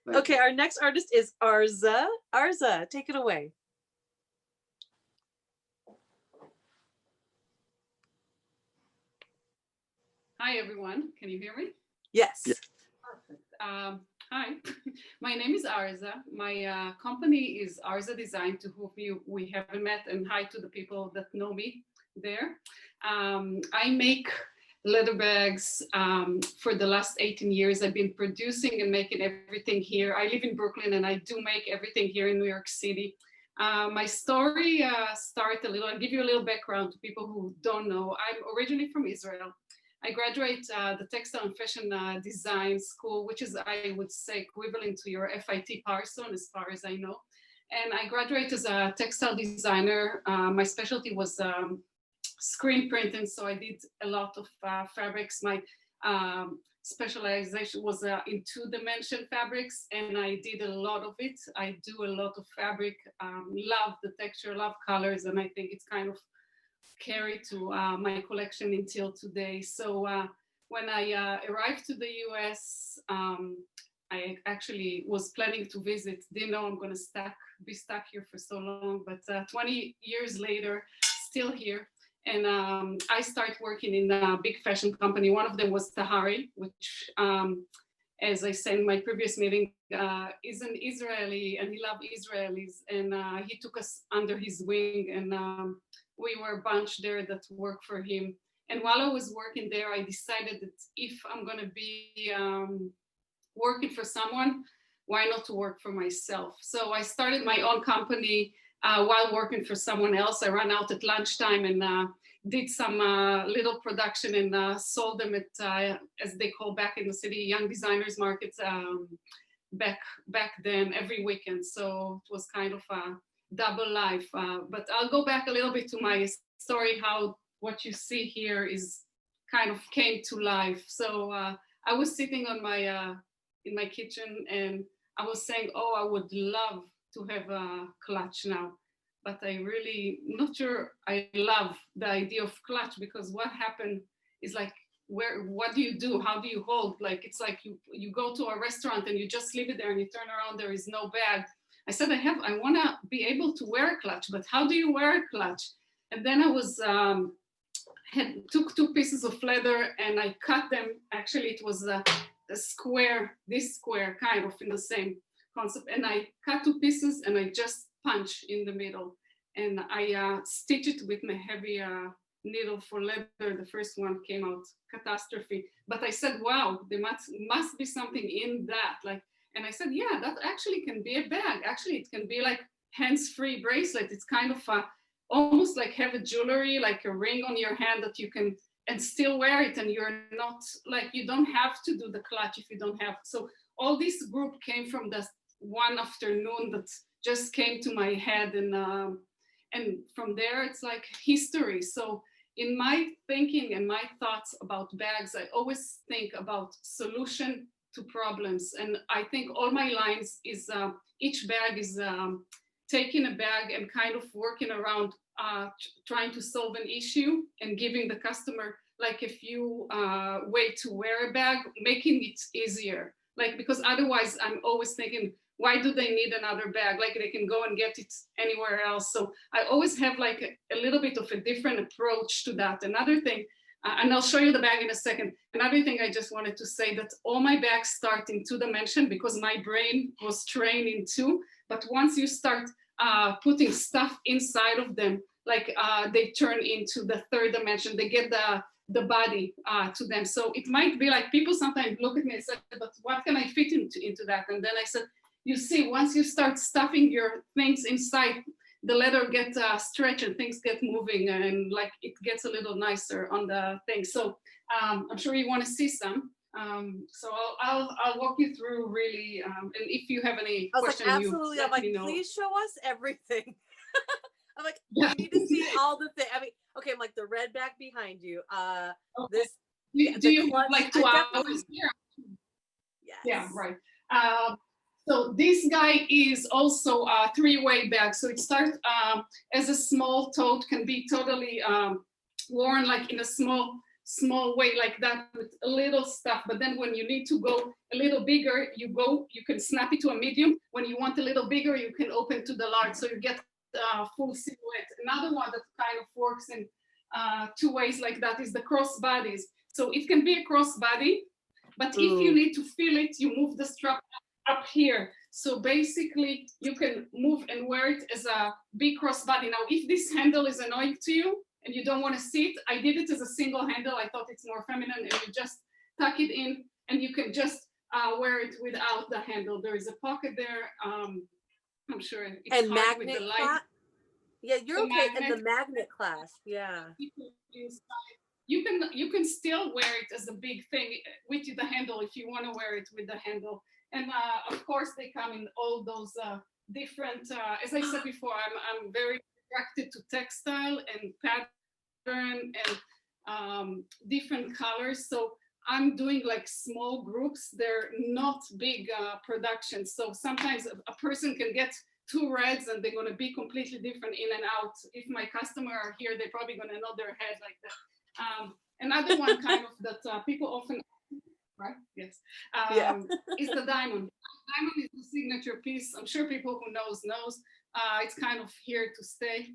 Okay, our next artist is Arza. Arza, take it away. Hi, everyone. Can you hear me? Yes. Perfect. Hi, my name is Arza. My company is ArzaDesign, to whom we haven't met, and hi to the people that know me there. I make leather bags for the last 18 years. I've been producing and making everything here. I live in Brooklyn and I do make everything here in New York City. My story started a little, I'll give you a little background to people who don't know. I'm originally from Israel. I graduated the textile and fashion design school, which is, I would say, equivalent to your FIT Parson, as far as I know. And I graduated as a textile designer. My specialty was screen printing, so I did a lot of fabrics. My specialization was in two-dimension fabrics, and I did a lot of it. I do a lot of fabric, love the texture, love colors, and I think it's kind of carried to my collection until today. So when I arrived to the US, I actually was planning to visit, didn't know I'm gonna be stuck here for so long, but 20 years later, still here. And I started working in a big fashion company. One of them was Tahari, which, as I said in my previous meeting, is an Israeli, and he loved Israelis. And he took us under his wing, and we were a bunch there that worked for him. And while I was working there, I decided that if I'm gonna be working for someone, why not to work for myself? So I started my own company while working for someone else. I ran out at lunchtime and did some little production and sold them at, as they call back in the city, young designers markets back then every weekend. So it was kind of a double life. But I'll go back a little bit to my story, how what you see here is kind of came to life. So I was sitting on my in my kitchen and I was saying, oh, I would love to have a clutch now, but I really not sure I love the idea of clutch, because what happened is like, what do you do? How do you hold? Like, it's like you go to a restaurant and you just leave it there and you turn around, there is no bag. I said, I want to be able to wear a clutch, but how do you wear a clutch? And then I was, took 2 pieces of leather and I cut them. Actually, it was a square, this square kind of in the same concept. And I cut 2 pieces and I just punch in the middle. And I stitch it with my heavy needle for leather. The first one came out catastrophe. But I said, wow, there must be something in that. Like, and I said, yeah, that actually can be a bag. Actually, it can be like hands-free bracelet. It's kind of almost like have a jewelry, like a ring on your hand that you can and still wear it. And you're not like, you don't have to do the clutch if you don't have. So all this group came from the one afternoon that just came to my head. And from there, it's like history. So in my thinking and my thoughts about bags, I always think about solution to problems. And I think all my lines is, each bag is taking a bag and kind of working around trying to solve an issue and giving the customer like a few way to wear a bag, making it easier. Like, because otherwise I'm always thinking, why do they need another bag? Like they can go and get it anywhere else. So I always have like a little bit of a different approach to that. Another thing, and I'll show you the bag in a second. Another thing I just wanted to say that all my bags start in 2-dimension because my brain was trained in 2. But once you start putting stuff inside of them, like they turn into the 3rd dimension, they get the body to them. So it might be like people sometimes look at me and say, but what can I fit into that? And then I said, you see, once you start stuffing your things inside, the leather gets stretched and things get moving, and like it gets a little nicer on the thing. So I'm sure you want to see some. So I'll walk you through really, and if you have any I was question, like, absolutely. I'm like, please show us everything. I'm like, yeah. I need to see all the things. I mean, okay, I'm like the red back behind you. Okay. This. Do you clutch, have like 2 hours here? Yes. Yeah, right. So this guy is also a 3-way bag. So it starts as a small tote, can be totally worn like in a small way like that with a little stuff. But then when you need to go a little bigger, you can snap it to a medium. When you want a little bigger, you can open to the large. So you get full silhouette. Another one that kind of works in 2 ways like that is the crossbodies. So it can be a crossbody, but if you need to feel it, you move the strap up here. So basically you can move and wear it as a big crossbody. Now, if this handle is annoying to you and you don't want to see it, I did it as a single handle. I thought it's more feminine, and you just tuck it in and you can just wear it without the handle. There is a pocket there. I'm sure it's and hard magnet with the light. Yeah, you're okay. And the magnet clasp, yeah. You can still wear it as a big thing with the handle if you want to wear it with the handle. And of course, they come in all those different. As I said before, I'm very attracted to textile and pattern and different colors. So I'm doing like small groups. They're not big productions. So sometimes a person can get 2 reds and they're going to be completely different in and out. If my customer are here, they're probably going to nod their head like that. Another one kind of that people often, right? Yes, is the diamond. Diamond is the signature piece. I'm sure people who knows. It's kind of here to stay.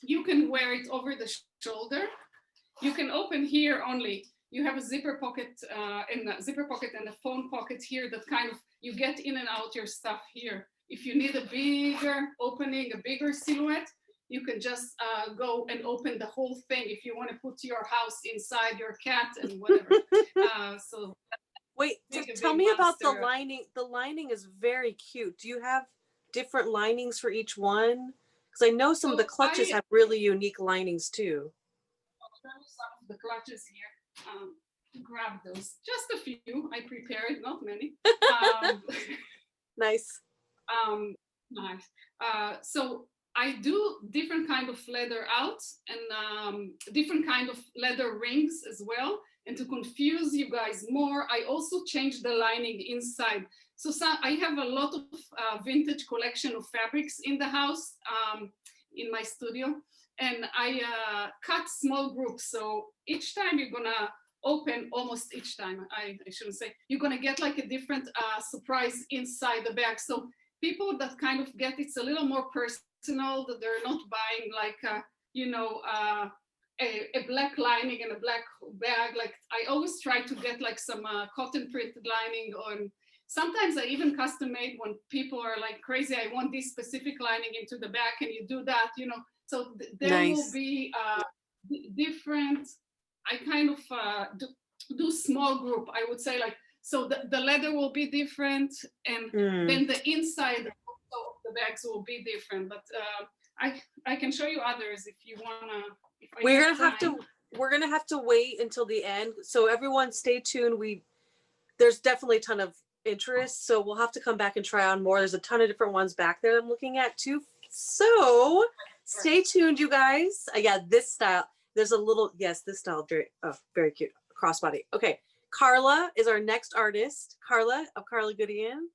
You can wear it over the shoulder. You can open here only. You have a zipper pocket and a phone pocket here that kind of, you get in and out your stuff here. If you need a bigger opening, a bigger silhouette, you can just go and open the whole thing if you want to put your house inside your cat and whatever. So wait, tell me about the lining. The lining is very cute. Do you have different linings for each one? Because I know some of the clutches have really unique linings too. I'll show you some of the clutches here. Grab those. Just a few. I prepared, not many. Nice. Nice. So I do different kind of leather out and different kind of leather rings as well. And to confuse you guys more, I also changed the lining inside. So I have a lot of vintage collection of fabrics in the house, in my studio. And I cut small groups. So each time you're gonna open, almost each time, I shouldn't say, you're gonna get like a different surprise inside the bag. So people that kind of get, it's a little more personal, that they're not buying like, a black lining and a black bag. Like I always try to get like some cotton printed lining on. Sometimes I even custom made when people are like crazy, I want this specific lining into the back, and you do that, So there will be different, I kind of do small group, I would say, like, so the leather will be different, and then the inside of the bags will be different. But I can show you others if you wanna. We're gonna have to wait until the end. So everyone, stay tuned. There's definitely a ton of interest, so we'll have to come back and try on more. There's a ton of different ones back there I'm looking at too. So stay tuned, you guys. Yeah, this style. There's a little, yes, this style, very cute crossbody. Okay, Karla is our next artist. Karla of Karla GUDEON,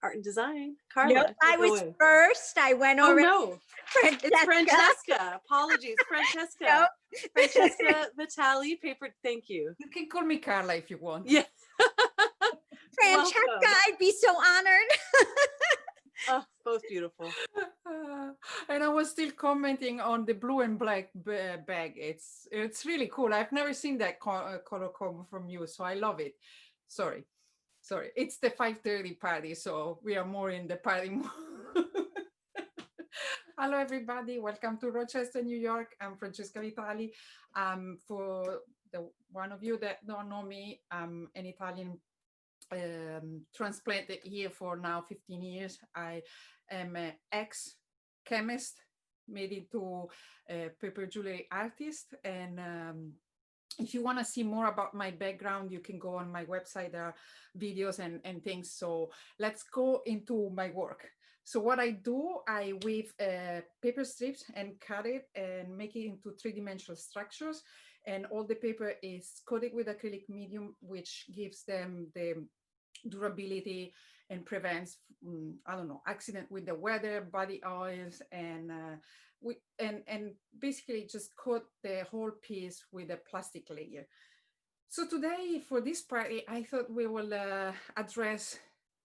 Art and Design. Karla, nope, I was first. I went over. Oh no, it's Francesca. Apologies, Francesca. Nope. Francesca Vitali, paper. Thank you. You can call me Karla if you want. Yeah. Francesca, I'd be so honored. Oh, both beautiful. And I was still commenting on the blue and black bag. It's really cool. I've never seen that color combo from you, so I love it. Sorry. It's the 5:30 party, so we are more in the party mode. Hello, everybody. Welcome to Rochester, New York. I'm Francesca Vitali. For the one of you that don't know me, I'm an Italian transplanted here for now 15 years. I am an ex-chemist made into a paper jewelry artist. And if you want to see more about my background, you can go on my website. There are videos and things. So let's go into my work. So what I do, I weave paper strips and cut it and make it into three-dimensional structures. And all the paper is coated with acrylic medium, which gives them the durability and prevents, I don't know, accident with the weather, body oils, and basically just coat the whole piece with a plastic layer. So today for this party, I thought we will address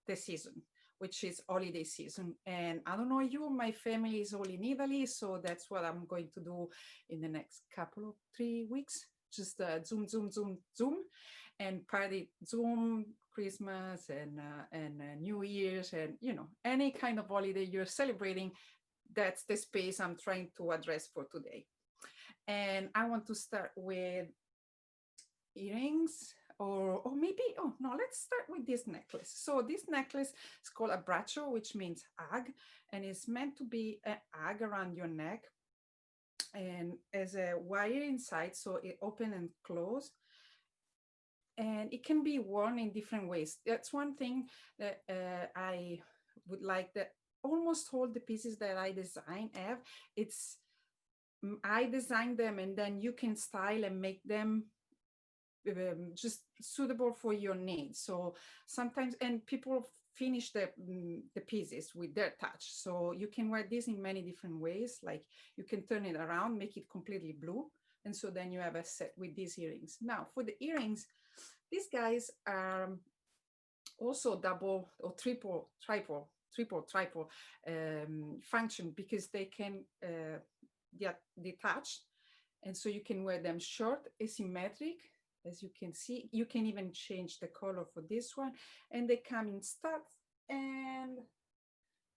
the season, which is holiday season. And I don't know you, my family is all in Italy, so that's what I'm going to do in the next couple of 3 weeks. Just zoom, zoom, zoom, zoom, and party Zoom, Christmas and New Year's, and you know, any kind of holiday you're celebrating. That's the space I'm trying to address for today. And I want to start with earrings, or maybe, oh no, let's start with this necklace. So this necklace is called a braccio, which means hag, and it's meant to be an hag around your neck, and as a wire inside, so it open and close. And it can be worn in different ways. That's one thing that I would like, that almost all the pieces that I design have, it's, I design them and then you can style and make them just suitable for your needs. So sometimes, and people finish the pieces with their touch. So you can wear this in many different ways. Like you can turn it around, make it completely blue. And so then you have a set with these earrings. Now for the earrings, these guys are also double or triple function, because they can get detached. And so you can wear them short, asymmetric, as you can see. You can even change the color for this one. And they come in studs. And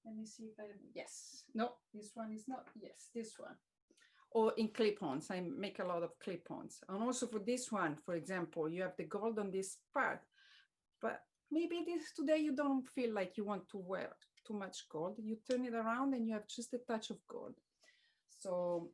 let me see if I, yes, no, this one is not, yes, this one. Or in clip-ons, I make a lot of clip-ons. And also for this one, for example, you have the gold on this part, but maybe this today you don't feel like you want to wear too much gold. You turn it around and you have just a touch of gold. So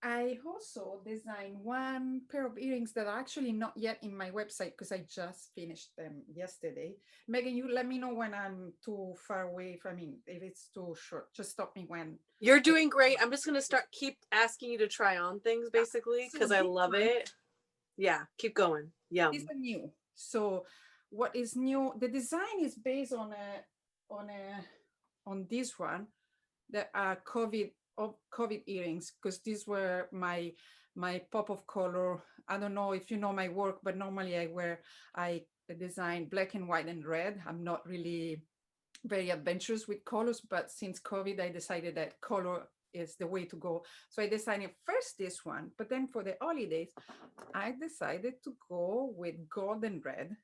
I also designed one pair of earrings that are actually not yet in my website because I just finished them yesterday. Megan, you let me know when I'm too far away. I mean, if it's too short, just stop me when. You're doing great. I'm just going to keep asking you to try on things, basically, because I love it. Yeah, keep going. Yeah. These are new. So what is new? The design is based on this one, that are COVID earrings, because these were my pop of color. I don't know if you know my work, but normally I design black and white and red. I'm not really very adventurous with colors, but since COVID, I decided that color is the way to go. So I designed first this one, but then for the holidays, I decided to go with gold and red.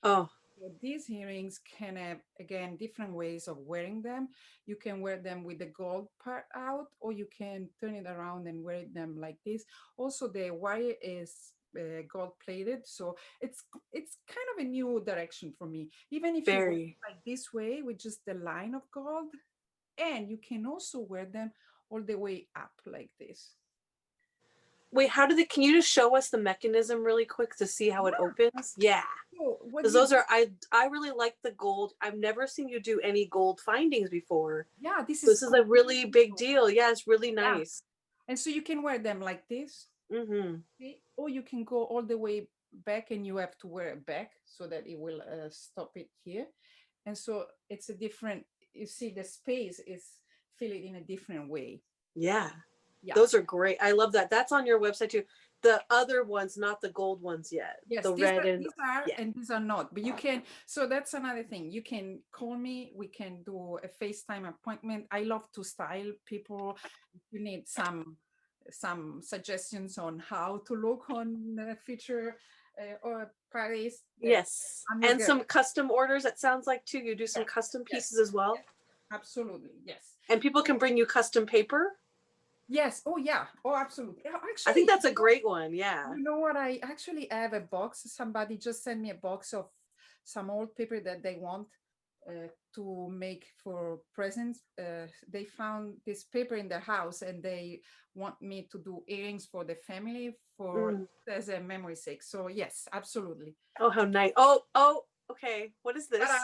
Oh. So these earrings can have, again, different ways of wearing them. You can wear them with the gold part out, or you can turn it around and wear them like this. Also, the wire is gold plated, so it's kind of a new direction for me. Even if you wear it like this way with just the line of gold, and you can also wear them all the way up like this. Wait, can you just show us the mechanism really quick to see how it opens? Yeah. Because those are, I really like the gold. I've never seen you do any gold findings before. Yeah, this is a really big deal. Yeah, it's really nice. And so you can wear them like this. Mm-hmm. Or you can go all the way back and you have to wear it back so that it will stop it here. And so it's a different, you see the space is filled in a different way. Yeah. Those are great. I love that. That's on your website too. The other ones, not the gold ones yet. Yes, the red and these are, and these are not. But you can, so that's another thing. You can call me. We can do a FaceTime appointment. I love to style people. If you need some suggestions on how to look on the future or Paris. Yes, and some custom orders. It sounds like too. You do some custom pieces as well. Yes. Absolutely, yes. And people can bring you custom paper. Yes. Oh, yeah. Oh, absolutely. Actually, I think that's a great one. Yeah. you know what? I actually have a box. Somebody just sent me a box of some old paper that they want to make for presents. They found this paper in their house and they want me to do earrings for the family for as a memory sake. So yes, absolutely. Oh, how nice. Oh, okay. What is this? Ta-da!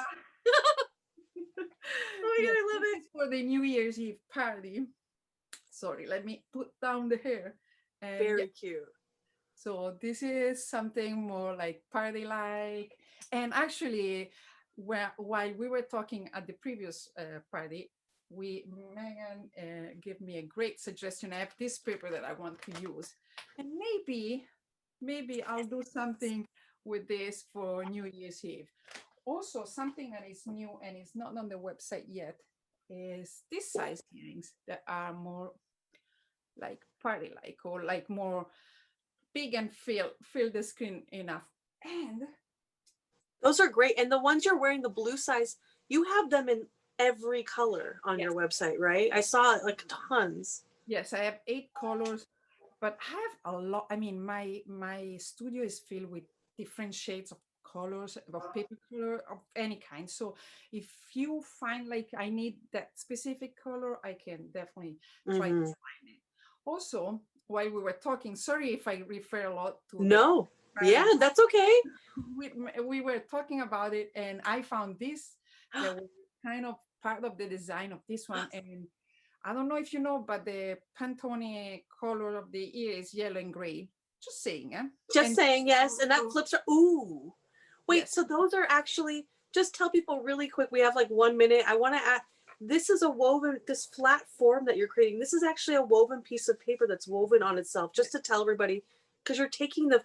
Oh, Yes, I love this it. is for the New Year's Eve party. Sorry, let me put down the hair. And yeah, Very cute. so this is something more like party-like. And actually, while we were talking at the previous party, Megan gave me a great suggestion. I have this paper that I want to use, and maybe I'll do something with this for New Year's Eve. Also, something that is new and is not on the website yet is this size earrings that are more like party-like or like more big and fill the screen enough. And those are great. And the ones you're wearing, the blue size, you have them in every color on your website, right? I saw like tons. Yes, I have 8 colors, but I have a lot. I mean, my studio is filled with different shades of colors, of paper color of any kind. So if you find like I need that specific color, I can definitely try to find it. Also, while we were talking, sorry if I refer a lot to no, yeah, that's okay. We were talking about it, and I found this that was kind of part of the design of this one. And I don't know if you know, but the Pantone color of the ear is yellow and gray. Just saying, eh? Just saying, yes. And that flips are, ooh. Wait, Yes. so those are actually, just tell people really quick, we have like 1 minute. I want to add, this is a woven, this flat form that you're creating, this is actually a woven piece of paper that's woven on itself, just to tell everybody, because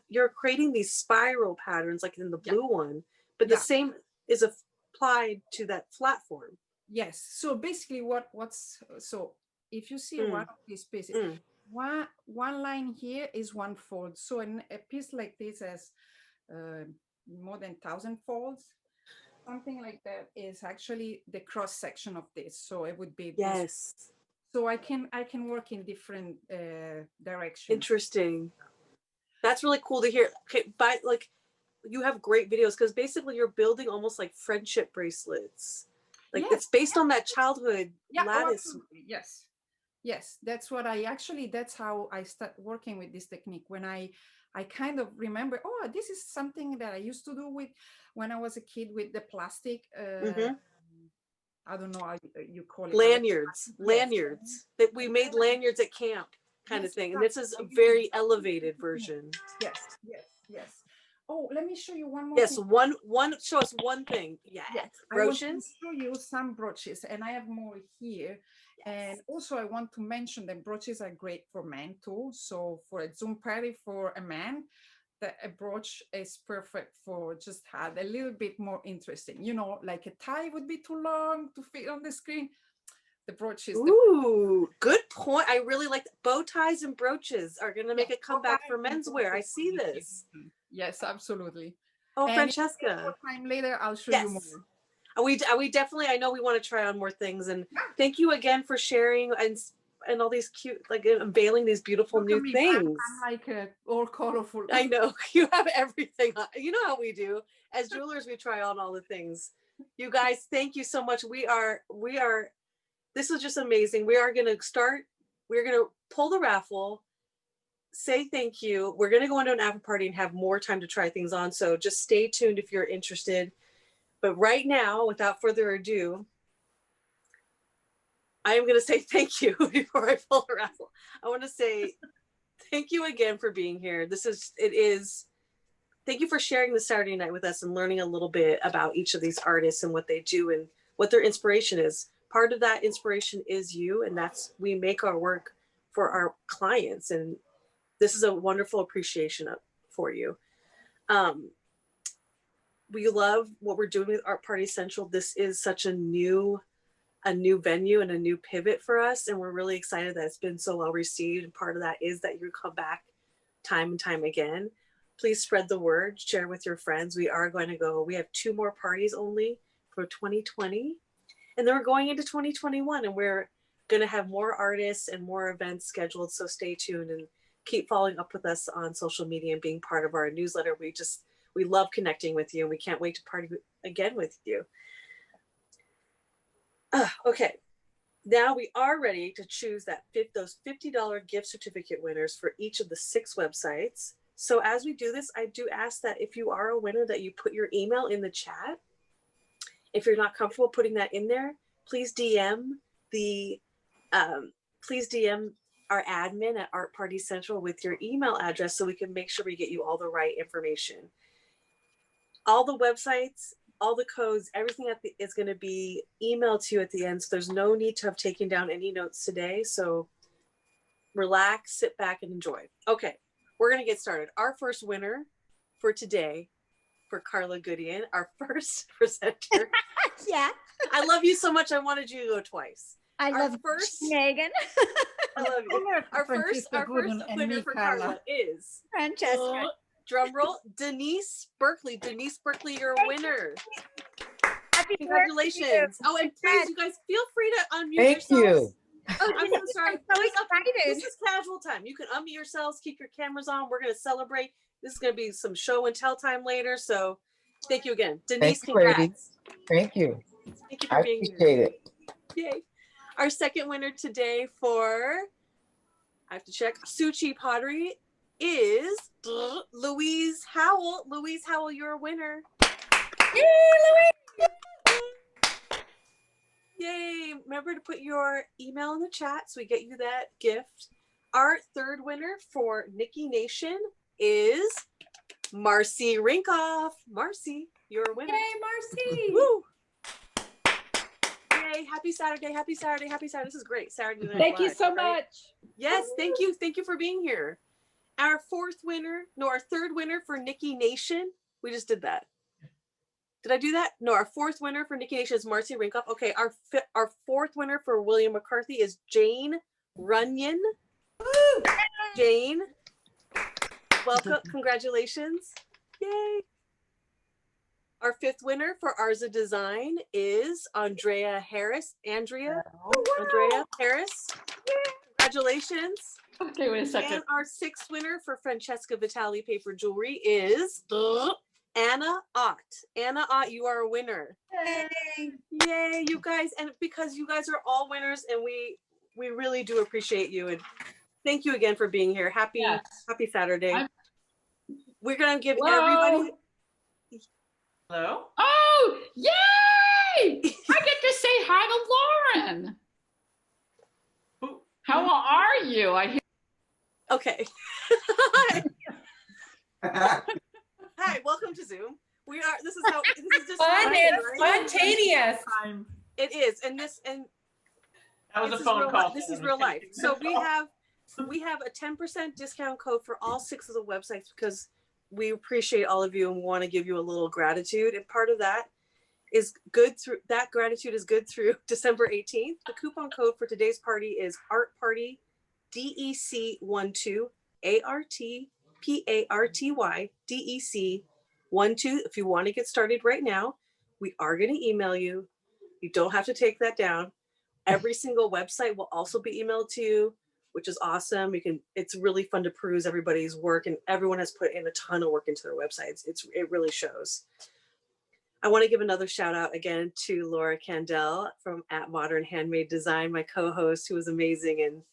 you're creating these spiral patterns like in the blue one, but the same is applied to that flat form. Yes. So basically so if you see one of these pieces, one line here is one fold. So a piece like this has more than 1,000 folds. Something like that is actually the cross section of this. So it would be this. So I can work in different directions. Interesting. That's really cool to hear. Okay, but like you have great videos because basically you're building almost like friendship bracelets. Like it's based on that childhood lattice. Yes, that's how I start working with this technique. When I kind of remember, oh, this is something that I used to do with when I was a kid with the plastic. I don't know how you call it. Lanyards. That we made lanyards at camp kind of thing. And this is a very elevated version. Yes. Oh, let me show you one more. Yes, thing. one. Show us one thing. Yes. Brooches. I want to show you some brooches, and I have more here. And also, I want to mention that brooches are great for men too. So for a Zoom party for a man, a brooch is perfect for just add a little bit more interesting. You know, like a tie would be too long to fit on the screen. The brooch is good point. I really like bow ties and brooches are going to make a comeback for menswear. I see this. Yes, absolutely. Oh, and Francesca. Time later, I'll show you more. We definitely, I know we want to try on more things. And thank you again for sharing and all these cute, like unveiling these beautiful new things. I'm like all colorful. I know you have everything. You know how we do. As jewelers, we try on all the things. You guys, thank you so much. We are, this is just amazing. We're going to pull the raffle, say thank you. We're going to go into an after party and have more time to try things on. So just stay tuned if you're interested. But right now, without further ado, I am going to say thank you before I pull the raffle. I want to say thank you again for being here. Thank you for sharing this Saturday night with us and learning a little bit about each of these artists and what they do and what their inspiration is. Part of that inspiration is you, and we make our work for our clients. And this is a wonderful appreciation for you. We love what we're doing with Art Party Central. This is such a new venue and a new pivot for us. And we're really excited that it's been so well received. And part of that is that you come back time and time again. Please spread the word, share with your friends. We have 2 more parties only for 2020. And then we're going into 2021 and we're going to have more artists and more events scheduled. So stay tuned and keep following up with us on social media and being part of our newsletter. We love connecting with you, and we can't wait to party again with you. Okay, now we are ready to choose those $50 gift certificate winners for each of the 6 websites. So as we do this, I do ask that if you are a winner that you put your email in the chat. If you're not comfortable putting that in there, please DM our admin at Art Party Central with your email address so we can make sure we get you all the right information. All the websites, all the codes, everything is going to be emailed to you at the end. So there's no need to have taken down any notes today. So relax, sit back, and enjoy. Okay, we're going to get started. Our first winner for today, for Karla GUDEON, our first presenter. Yeah. I love you so much. I wanted you to go twice. I love Meghan. I love you. Our first winner for Karla is Francesca. Drum roll, Denise Berkeley. Denise Berkeley, you're a winner. Happy Congratulations. Oh, and please, you guys, feel free to unmute Thank yourselves. you. Oh, I'm so sorry. I'm so excited. This is casual time. You can unmute yourselves, keep your cameras on. We're going to celebrate. This is going to be some show and tell time later. So thank you again. Denise, congrats. Thank you. Thank you for being here. Appreciate it. Yay. Our second winner today for, I have to check, Chi Pottery is Louise Howell. Louise Howell, you're a winner. Yay, Louise! Yay. Remember to put your email in the chat so we get you that gift. Our third winner for Nikki Nation is Marcy Rinkoff. Marcy, you're a winner. Yay, Marcy! Woo! Yay, happy Saturday, happy Saturday, happy Saturday. This is great. Saturday night. Thank you Live, so right? much. Yes, thank you. Thank you for being here. Our third winner for Nikki Nation. We just did that. Did I do that? No, our fourth winner for Nikki Nation is Marcy Rinkoff. Okay, our fourth winner for William McCarthy is Jane Runyon. Woo! Jane, welcome. Congratulations. Yay. Our fifth winner for ArzaDesign is Andrea Harris. Andrea Harris. Congratulations. Okay, wait a second. And our sixth winner for Francesca Vitali Paper Jewelry is Anna Ott. Anna Ott, you are a winner. Yay. Yay, you guys. And because you guys are all winners and we really do appreciate you. And thank you again for being here. Happy Saturday. We're going to give everybody. Hello? Oh, yay! I get to say hi to Lauren. How are you? Okay. Hi, welcome to Zoom. This is just fun and spontaneous. It is. And that was a phone call. This is real life. So we have a 10% discount code for all 6 of the websites because we appreciate all of you and want to give you a little gratitude. And part of that is good through December 18th. The coupon code for today's party is Art Party DEC12 ARTPARTY DEC12. If you want to get started right now, we are going to email you. You don't have to take that down. Every single website will also be emailed to you, which is awesome. It's really fun to peruse everybody's work, and everyone has put in a ton of work into their websites. It really shows. I want to give another shout out again to Laura Candell from @Modern Handmade Design, my co-host, who was amazing and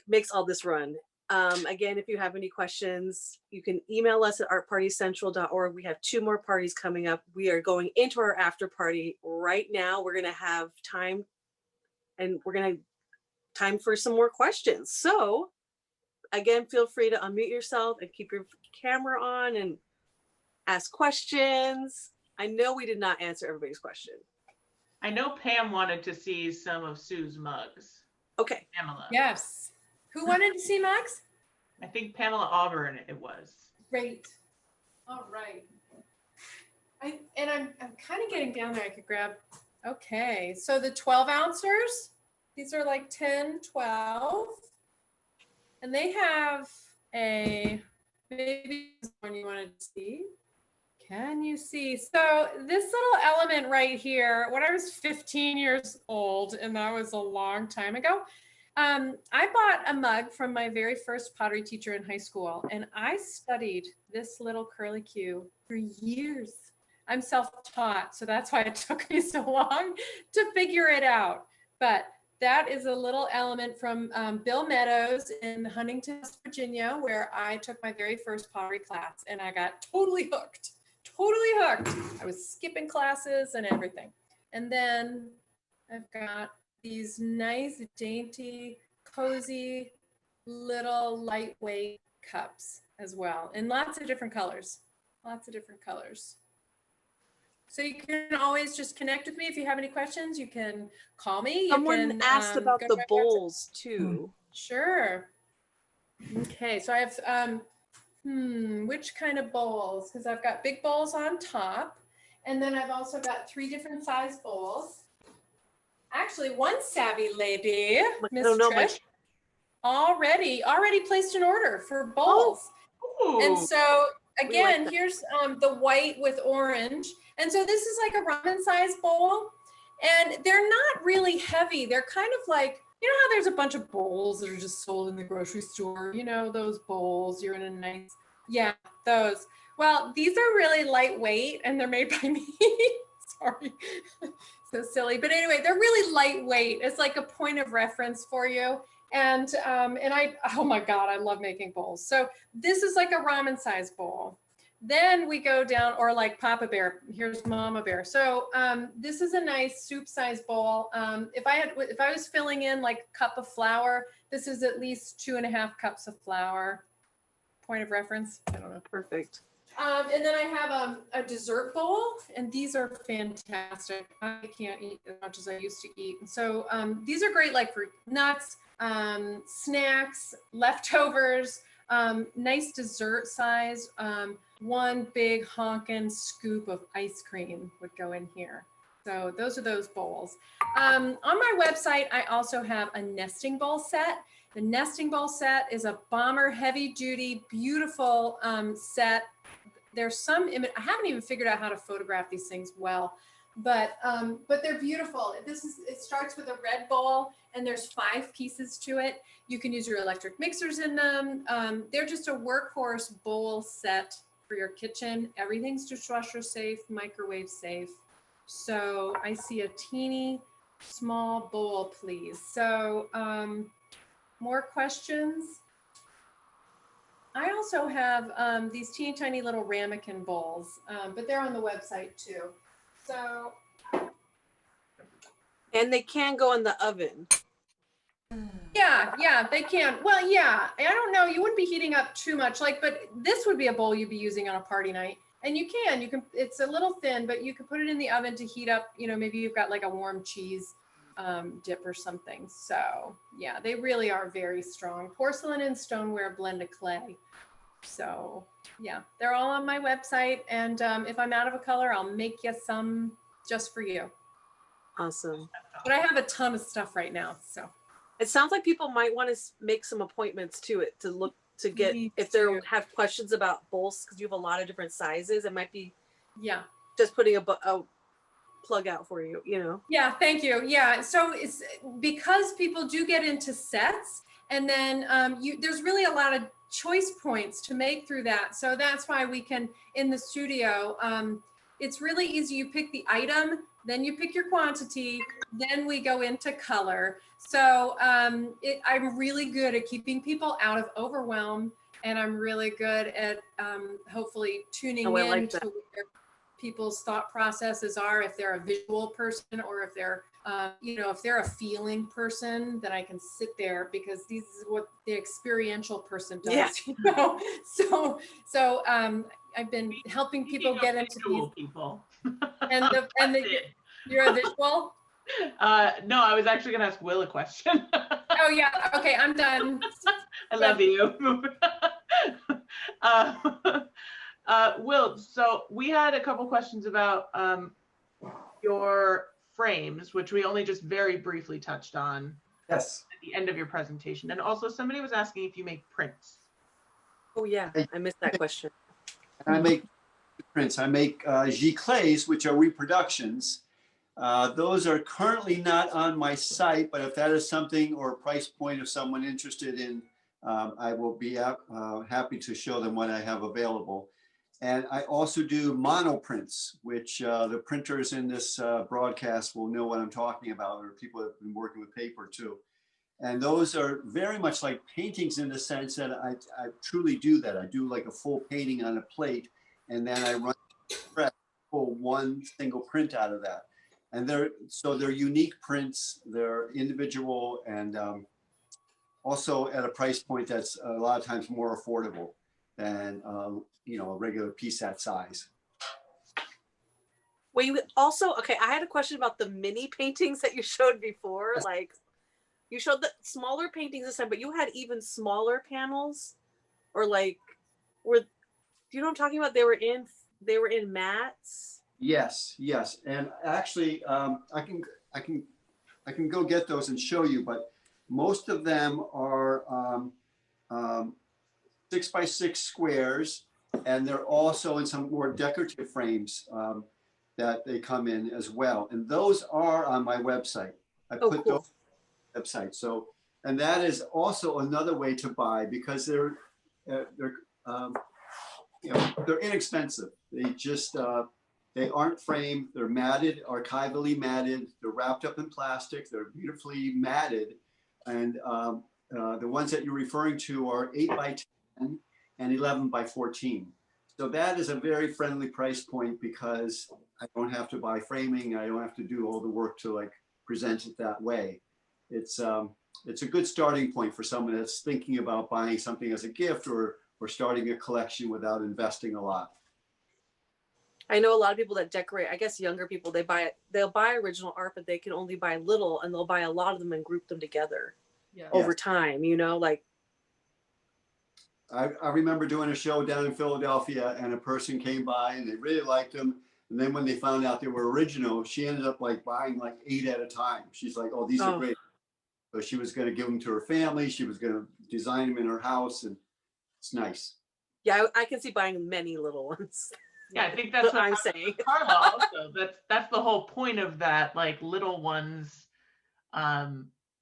makes all this run. Again, if you have any questions, you can email us at artpartycentral.org. We have 2 more parties coming up. We are going into our after party right now. We're going to have time, and we're going to time for some more questions. So again, feel free to unmute yourself and keep your camera on and ask questions. I know we did not answer everybody's question. I know Pam wanted to see some of Sue's mugs. Okay. Pamela. Yes. Who wanted to see mugs? I think Pamela Auburn it was. Great. All right. I'm kind of getting down there. I could grab. Okay. So the 12 ouncers, these are like 10, 12. And they have maybe one you wanted to see. Can you see? So this little element right here, when I was 15 years old, and that was a long time ago, I bought a mug from my very first pottery teacher in high school, and I studied this little curlicue for years. I'm self-taught, so that's why it took me so long to figure it out. But that is a little element from Bill Meadows in Huntington, Virginia, where I took my very first pottery class, and I got totally hooked. Totally hooked. I was skipping classes and everything. And then I've got these nice, dainty, cozy, little lightweight cups as well, in lots of different colors. Lots of different colors. So you can always just connect with me if you have any questions. You can call me. Someone asked about go to the my bowls website. too. Sure. Okay, so I have which kind of bowls? Because I've got big bowls on top, and then I've also got 3 different size bowls. Actually, one savvy lady, Miss Trish, already placed an order for bowls. Ooh. And so again, that. here's the white with orange. And so this is like a ramen size bowl, and they're not really heavy. They're kind of like, you know how there's a bunch of bowls that are just sold in the grocery store, you know, those bowls, you're in a nice, yeah, those. Well, these are really lightweight, and they're made by me. Sorry, so silly. But anyway, they're really lightweight. It's like a point of reference for you. And I, oh my God, I love making bowls. So this is like a ramen size bowl. Then we go down, or like Papa Bear, here's Mama Bear. So this is a nice soup size bowl. If I was filling in like a cup of flour, this is at least 2.5 cups of flour. Point of reference, I don't know. Perfect. And then I have a dessert bowl, and these are fantastic. I can't eat as much as I used to eat. And so these are great like for nuts, snacks, leftovers, nice dessert size. One big honkin' scoop of ice cream would go in here. So those are those bowls. On my website, I also have a nesting bowl set. The nesting bowl set is a bomber heavy duty, beautiful set. There's some image, I haven't even figured out how to photograph these things well, but they're beautiful. It starts with a red bowl, and there's 5 pieces to it. You can use your electric mixers in them. They're just a workhorse bowl set for your kitchen. Everything's dishwasher safe, microwave safe. So I see a teeny small bowl, please. So more questions? I also have these teeny tiny little ramekin bowls, but they're on the website too. So. And they can go in the oven. Yeah, they can. Well, yeah, I don't know. You wouldn't be heating up too much, but this would be a bowl you'd be using on a party night. And you can, it's a little thin, but you can put it in the oven to heat up, maybe you've got like a warm cheese dip or something. So yeah, they really are very strong. Porcelain and stoneware blend of clay. So yeah, they're all on my website. And if I'm out of a color, I'll make you some just for you. Awesome. But I have a ton of stuff right now. So it sounds like people might want to make some appointments to it to look to get if they have questions about bowls, because you have a lot of different sizes. It might be just putting a plug out for you, Yeah, thank you. Yeah, so it's because people do get into sets, and then there's really a lot of choice points to make through that. So that's why we can, in the studio, it's really easy. You pick the item, then you pick your quantity, then we go into color. So I'm really good at keeping people out of overwhelm, and I'm really good at hopefully tuning in to where people's thought processes are, if they're a visual person or if they're, if they're a feeling person, then I can sit there, because this is what the experiential person does. Yeah. So I've been helping people get into these people. You're a visual? No, I was actually going to ask Will a question. Oh yeah. Okay, I'm done. I love you. Will, so we had a couple questions about your frames, which we only just very briefly touched on. Yes. At the end of your presentation. And also somebody was asking if you make prints. Oh yeah, I missed that question. And I make prints. I make giclées, which are reproductions. Those are currently not on my site, but if that is something or a price point of someone interested in, I will be happy to show them what I have available. And I also do monoprints, which the printers in this broadcast will know what I'm talking about, or people that have been working with paper too. And those are very much like paintings in the sense that I truly do that. I do like a full painting on a plate, and then I run press, pull one single print out of that. And they're unique prints, they're individual, and also at a price point that's a lot of times more affordable than you know, a regular piece that size. Well, you also, okay, I had a question about the mini paintings that you showed before. Like, you showed the smaller paintings this time, but you had even smaller panels, or like, do you know what I'm talking about? They were in mats. Yes, Yes, and actually, I can go get those and show you, but most of them are 6x6 squares, and they're also in some more decorative frames that they come in as well. And those are on my website. I put those on the website. So, and that is also another way to buy, because they're you know, they're inexpensive. They just they aren't framed. They're matted, archivally matted. They're wrapped up in plastic. They're beautifully matted, and the ones that you're referring to are 8x10 and 11x14. So that is a very friendly price point, because I don't have to buy framing. I don't have to do all the work to like present it that way. It's a good starting point for someone that's thinking about buying something as a gift, or starting a collection without investing a lot. I know a lot of people that decorate, I guess younger people, they'll buy original art, but they can only buy little, and they'll buy a lot of them and group them together over time, you know, like. I remember doing a show down in Philadelphia, and a person came by and they really liked them. And then when they found out they were original, she ended up like buying like 8 at a time. She's like, oh, these are great. So she was going to give them to her family. She was going to design them in her house, and it's nice. Yeah, I can see buying many little ones. Yeah, I think that's what I'm saying. Karla also, that's the whole point of that, like little ones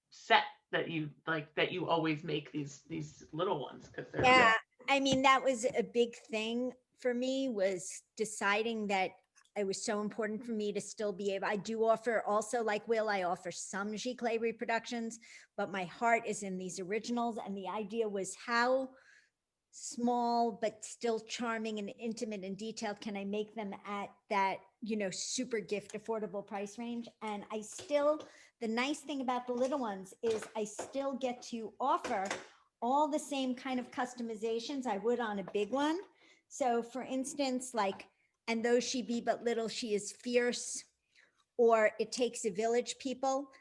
set that you like, that you always make these little ones, because they're I mean, that was a big thing for me, was deciding that it was so important for me to still be able, I do offer also, like Will, I offer some giclée reproductions, but my heart is in these originals. And the idea was, how small but still charming and intimate and detailed can I make them at that, you know, super gift affordable price range? And I still, the nice thing about the little ones is I still get to offer all the same kind of customizations I would on a big one. So for instance, like, and though she be but little, she is fierce, or it takes a village people.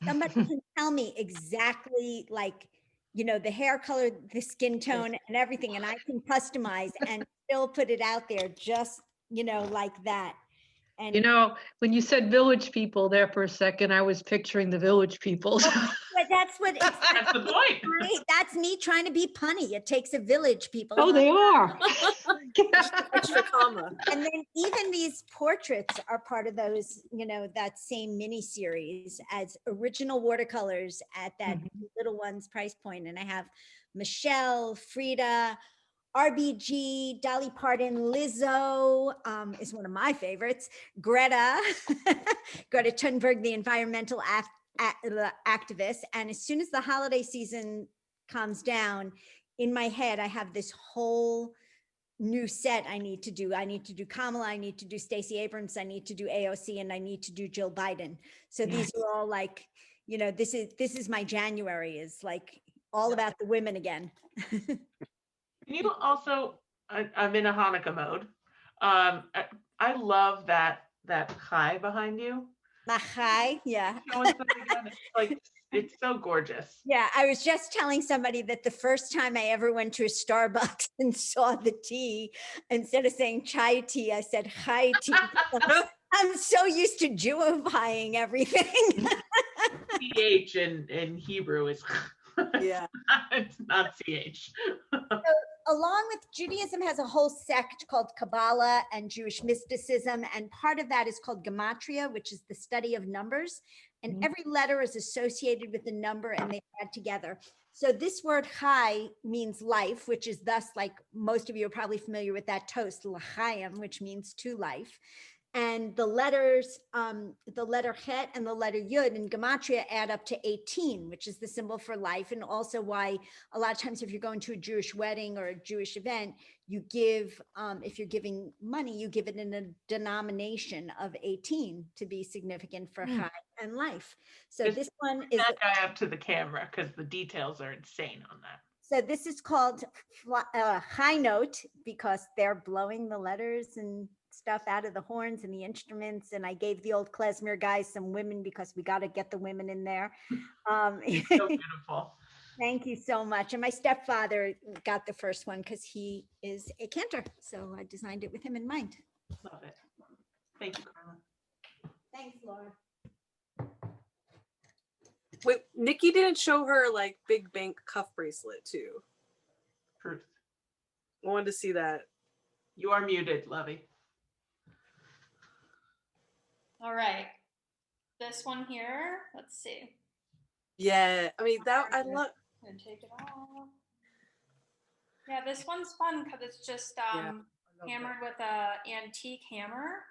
Somebody can tell me exactly, like, you know, the hair color, the skin tone and everything, and I can customize and still put it out there just, you know, like that. And you know, when you said village people there for a second, I was picturing the village people. But that's what that's the point. Right? That's me trying to be punny. It takes a village, people. Oh, they are. Extra comma. And then even these portraits are part of those, you know, that same mini series as original watercolors at that little one's price point. And I have Michelle, Frida, RBG, Dolly Parton, Lizzo is one of my favorites, Greta, Greta Thunberg, the environmental activist. And as soon as the holiday season comes down, in my head, I have this whole new set I need to do. I need to do Kamala, I need to do Stacey Abrams, I need to do AOC, and I need to do Jill Biden. So these are all like, you know, this is my January, is like all about the women again. Can you also, I'm in a Hanukkah mode. I love that chai behind you. The chai, yeah. It's so gorgeous. Yeah, I was just telling somebody that the first time I ever went to a Starbucks and saw the tea, instead of saying chai tea, I said chai tea. I'm so used to Jewifying everything. CH in Hebrew is yeah, it's not CH. along with Judaism has a whole sect called Kabbalah and Jewish mysticism. And part of that is called gematria, which is the study of numbers. And every letter is associated with a number and they add together. So this word chai means life, which is thus, like most of you are probably familiar with that toast, l'chaim, which means to life. And the letters, the letter chet and the letter yud in gematria add up to 18, which is the symbol for life. And also why a lot of times if you're going to a Jewish wedding or a Jewish event, you give, if you're giving money, you give it in a denomination of 18 to be significant for chai and life. So Just this one is, that guy up to the camera because the details are insane on that. so this is called high note because they're blowing the letters and stuff out of the horns and the instruments. And I gave the old klezmer guys some women because we got to get the women in there. So beautiful. Thank you so much. And my stepfather got the first one because he is a cantor. So I designed it with him in mind. Love it. Thank you, Karla. Thanks, Laura. Wait, Nikki didn't show her like big bank cuff bracelet too. Truth. I wanted to see that. You are muted, Lovey. All right. This one here, let's see. Yeah, I mean that I love. I'm gonna take it off. Yeah, this one's fun because it's just hammered with a antique hammer.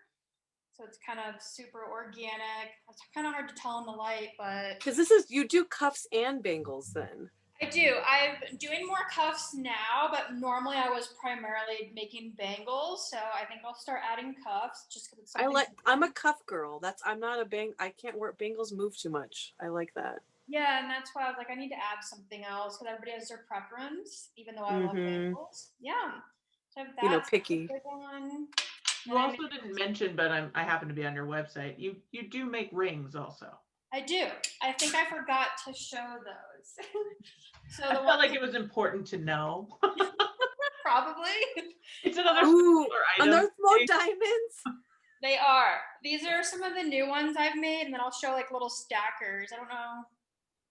So it's kind of super organic. It's kind of hard to tell in the light, but Because this is, you do cuffs and bangles then. I do. I'm doing more cuffs now, but normally I was primarily making bangles. So I think I'll start adding cuffs just because it's something. I'm a cuff girl. I'm not a I can't wear bangles, move too much. I like that. Yeah, and that's why I was like, I need to add something else because everybody has their preference, even though I love bangles. Yeah. So I have that. You know, picky. Big one. You also didn't mention, but I happen to be on your website. You do make rings also. I do. I think I forgot to show those. So I felt like it was important to know. Probably. It's another Ooh, item. and there's more diamonds. They are. These are some of the new ones I've made, and then I'll show like little stackers. I don't know.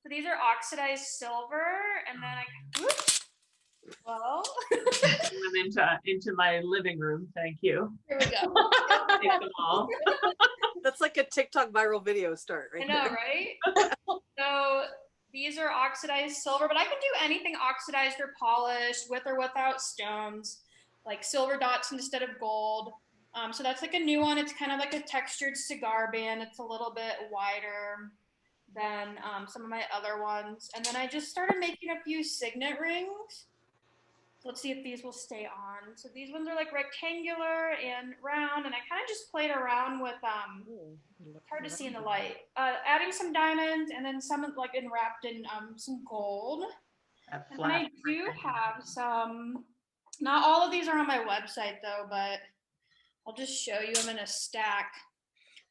So these are oxidized silver, and then well. them into my living room. Thank you. Here we go. Take them all. That's like a TikTok viral video start, right? I know, right? So these are oxidized silver, but I can do anything oxidized or polished with or without stones, like silver dots instead of gold. So that's like a new one. It's kind of like a textured cigar band. It's a little bit wider than some of my other ones. And then I just started making a few signet rings. Let's see if these will stay on. So these ones are like rectangular and round, and I kind of just played around with, hard to see in the light, adding some diamonds and then some like wrapped in some gold. And then I do have some, not all of these are on my website though, but I'll just show you them in a stack.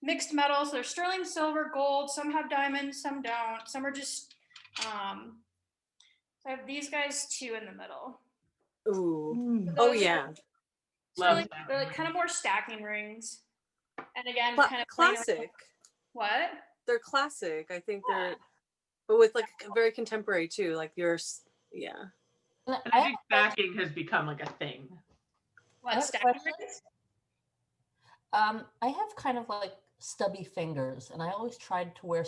Mixed metals, so they're sterling silver, gold, some have diamonds, some don't. Some are just, so I have these guys too in the middle. Ooh. Oh yeah. Sterling, they're like kind of more stacking rings. And again, kind of classic. What? They're classic. I think they're, but with like very contemporary too. Like yours, yeah. And I think stacking has become like a thing. What, stacking rings? I have kind of like stubby fingers, and I always tried to wear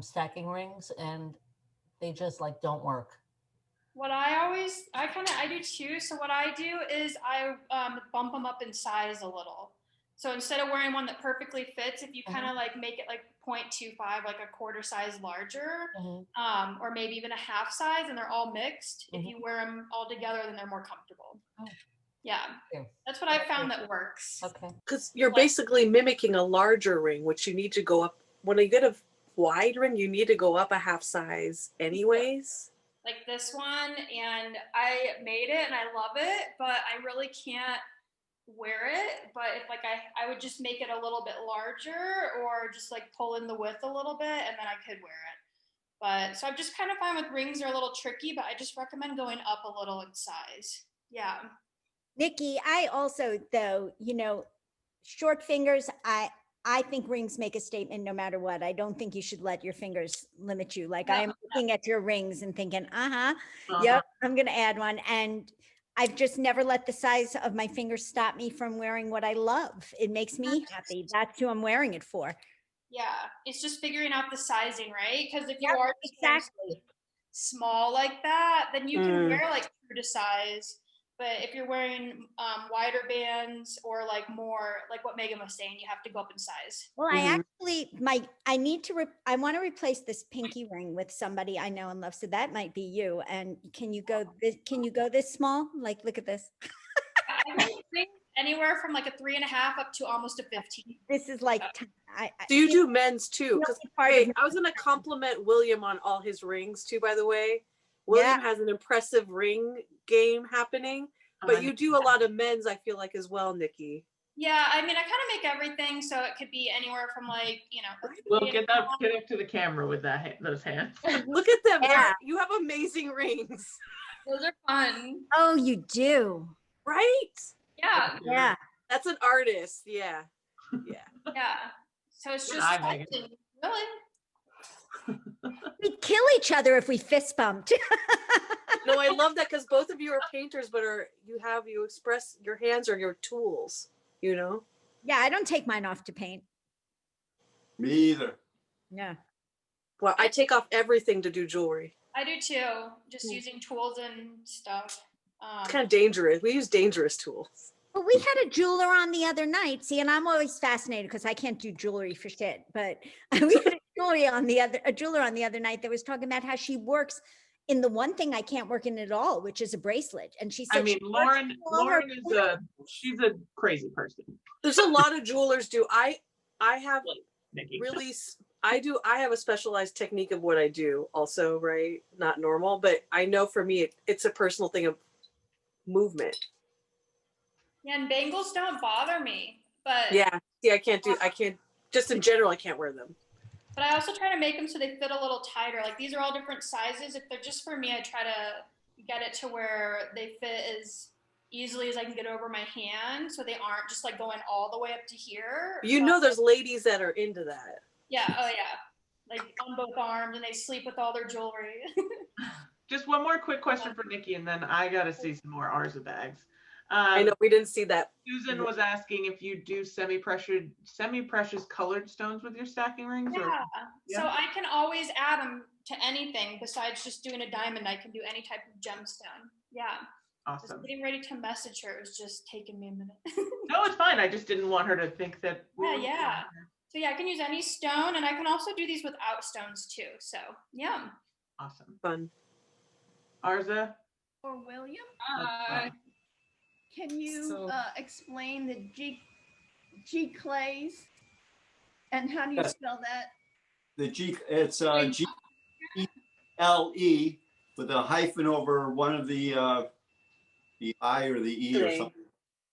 stacking rings, and they just like don't work. What I do too. So what I do is I bump them up in size a little. So instead of wearing one that perfectly fits, if you kind of like make it like 0.25, like a quarter size larger, or maybe even a half size, and they're all mixed. If you wear them all together, then they're more comfortable. Yeah, that's what I found that works. Okay. Because you're basically mimicking a larger ring, which you need to go up. When you get a wide ring, you need to go up a half size anyways. Like this one, and I made it and I love it, but I really can't wear it. But if like I would just make it a little bit larger or just like pull in the width a little bit and then I could wear it. But so I'm just kind of fine with rings. They're a little tricky, but I just recommend going up a little in size. Yeah. Nikki, I also, though, short fingers, I think rings make a statement no matter what. I don't think you should let your fingers limit you. Like I'm looking at your rings and thinking, yep, I'm going to add one. And I've just never let the size of my fingers stop me from wearing what I love. It makes me happy. That's who I'm wearing it for. Yeah, it's just figuring out the sizing, right? Because if you Yep, are exactly. small like that, then you can Mm. wear like true to size. But if you're wearing wider bands or like more like what Megan was saying, you have to go up in size. Well, Mhm. I actually, I need to, I want to replace this pinky ring with somebody I know and love. So that might be you. And can you go this small? Like, look at this. I think anywhere from like a 3.5 up to almost a 15. This is like, Do you do men's too? No, Because part of hey, my- I was gonna compliment William on all his rings too. By the way, William has an impressive ring game happening. But you do a lot of men's, I feel like, as well, Nikki. Yeah, I mean, I kind of make everything, so it could be anywhere from like, you know. Well, get up to the camera with those hands. Look at them. Yeah. You have amazing rings. Those are fun. Oh, you do. Right? Yeah. Yeah. That's an artist. Yeah. Yeah. Yeah. So it's just Hi, Megan. testing. Really? We'd kill each other if we fist bumped. No, I love that because both of you are painters, but you express your hands are your tools, you know? Yeah, I don't take mine off to paint. Me either. Yeah. Well, I take off everything to do jewelry. I do too. Just using tools and stuff. It's kind of dangerous. We use dangerous tools. Well, we had a jeweler on the other night. See, and I'm always fascinated because I can't do jewelry for shit. But we had a jeweler on the other night that was talking about how she works in the one thing I can't work in at all, which is a bracelet. And she said, I mean, she works all Lauren her- she's a crazy person. There's a lot of jewelers do. I have Nikki. really, I have a specialized technique of what I do also, right? Not normal, but I know for me, it's a personal thing of movement. Yeah, and bangles don't bother me, but Yeah. See, I can't, just in general, I can't wear them. But I also try to make them so they fit a little tighter. Like these are all different sizes. If they're just for me, I try to get it to where they fit as easily as I can get over my hand, so they aren't just like going all the way up to here. You know, there's ladies that are into that. Yeah. Oh yeah. Like on both arms, and they sleep with all their jewelry. Just one more quick question for Nikki, and then I got to see some more Arza bags. I know we didn't see that. Susan was asking if you do semi-precious colored stones with your stacking rings. Yeah. Or, So I can always add them to anything besides just doing a diamond. I can do any type of gemstone. Yeah. Awesome. Just getting ready to message her is just taking me a minute. No, it's fine. I just didn't want her to think that. Yeah. So yeah, I can use any stone, and I can also do these without stones too. So yeah. Awesome. Fun. Arza? Or William, can you explain the G clays and how do you Yes. spell that? The G, it's G-E-L-E with a hyphen over one of the I or the E or something.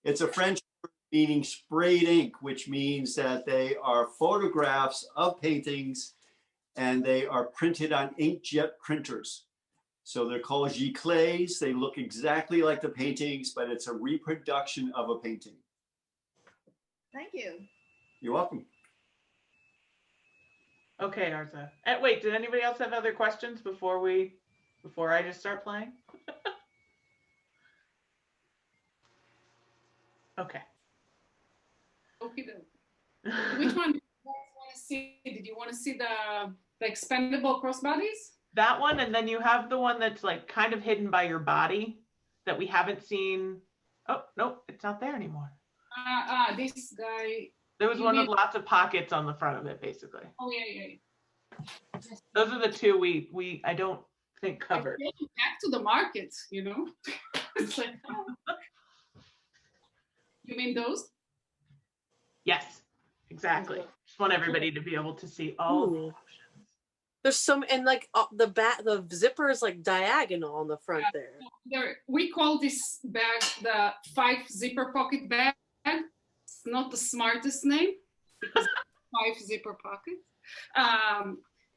It's a French word meaning sprayed ink, which means that they are photographs of paintings and they are printed on inkjet printers. So they're called giclées. They look exactly like the paintings, but it's a reproduction of a painting. Thank you. You're welcome. Okay, Arza. Wait, did anybody else have other questions before I just start playing? Okay. Okay. Which one do you guys want to see? Did you want to see the expandable crossbodies? That one, and then you have the one that's like kind of hidden by your body that we haven't seen. Oh, nope, it's not there anymore. This guy. There was one with lots of pockets on the front of it, basically. Oh yeah. Those are the two we I don't think covered. Back to the market, you know. It's like, oh. You mean those? Yes, exactly. Just want everybody to be able to see all the options. There's some, and like the zipper is like diagonal on the front there. We call this bag the 5 zipper pocket bag. It's not the smartest name because 5 zipper pockets.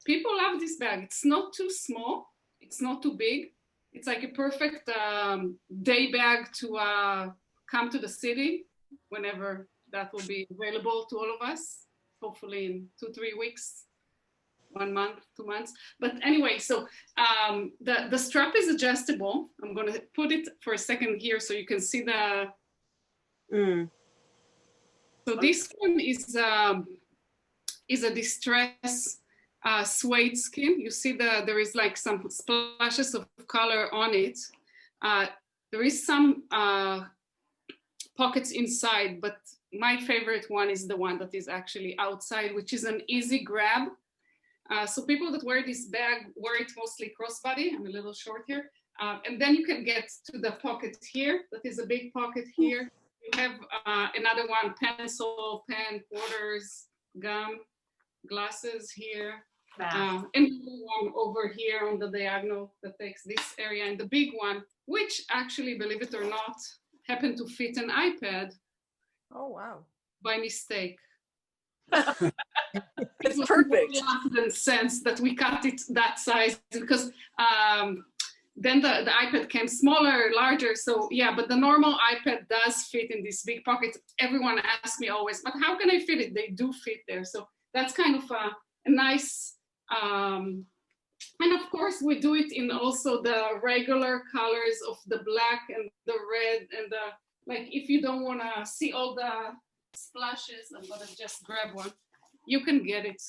People love this bag. It's not too small. It's not too big. It's like a perfect day bag to come to the city whenever that will be available to all of us. Hopefully in 2-3 weeks. 1 month, 2 months. But anyway, so the strap is adjustable. I'm going to put it for a second here so you can see the. So this one is a distress suede skin. You see there is like some splashes of color on it. There is some pockets inside, but my favorite one is the one that is actually outside, which is an easy grab. So people that wear this bag wear it mostly crossbody. I'm a little short here. And then you can get to the pocket here. That is a big pocket here. You have another one, pencil, pen, quarters, gum, glasses here. And one over here on the diagonal that takes this area. And the big one, which actually, believe it or not, happened to fit an iPad. Oh, wow. By mistake. It's perfect. In the sense that we cut it that size because then the iPad came smaller, larger. So yeah, but the normal iPad does fit in this big pocket. Everyone asks me always, but how can I fit it? They do fit there. So that's kind of a nice, and of course we do it in also the regular colors of the black and the red and the, like if you don't want to see all the splashes, I'm gonna just grab one. You can get it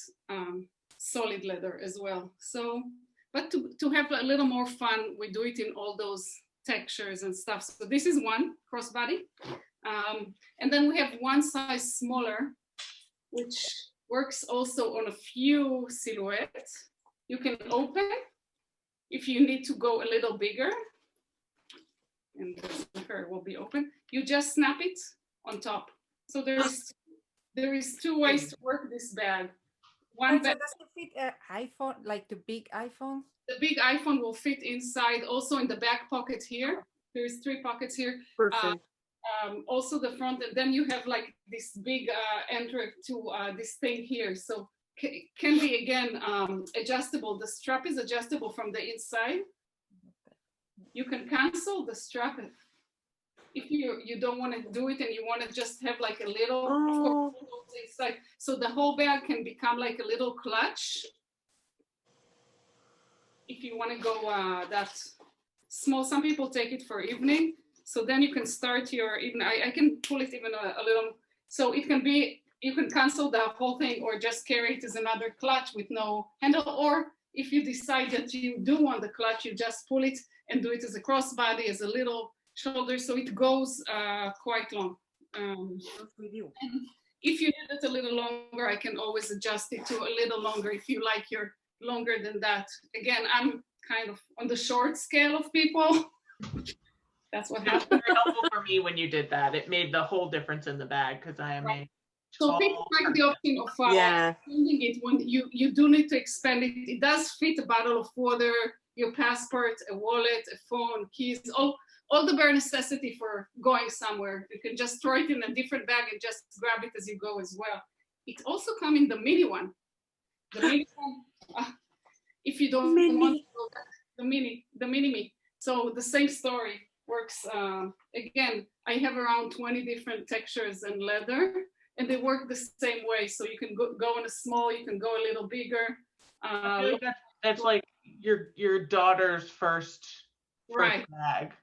solid leather as well. So, but to have a little more fun, we do it in all those textures and stuff. So this is one crossbody. And then we have one size smaller, which works also on a few silhouettes. You can open if you need to go a little bigger. And the will be open. You just snap it on top. So there is two ways to work this bag. One bag. Does it fit an iPhone, like the big iPhone? The big iPhone will fit inside, also in the back pocket here. There's 3 pockets here. Perfect. Also the front, and then you have like this big entry to this thing here. So can be again adjustable. The strap is adjustable from the inside. You can cancel the strap if you don't want to do it and you want to just have like a little, of course, inside. So the whole bag can become like a little clutch. If you want to go that small, some people take it for evening. So then you can start your evening. I can pull it even a little. So it can be, you can cancel the whole thing or just carry it as another clutch with no handle. Or if you decide that you do want the clutch, you just pull it and do it as a crossbody, as a little shoulder, so it goes quite long. And if you need it a little longer, I can always adjust it to a little longer if you like your longer than that. Again, I'm kind of on the short scale of people. That's what happened. It was very helpful for me when you did that. It made the whole difference in the bag because I am a so people like the option of expanding it when you do need to expand it. It does fit a bottle of water, your passport, a wallet, a phone, keys, all the bare necessity for going somewhere. You can just throw it in a different bag and just grab it as you go as well. It also comes in the mini one. The mini one, if you don't want the mini me. So the same story works. Again, I have around 20 different textures and leather, and they work the same way. So you can go in a small, you can go a little bigger. I feel like that's like your daughter's first bag.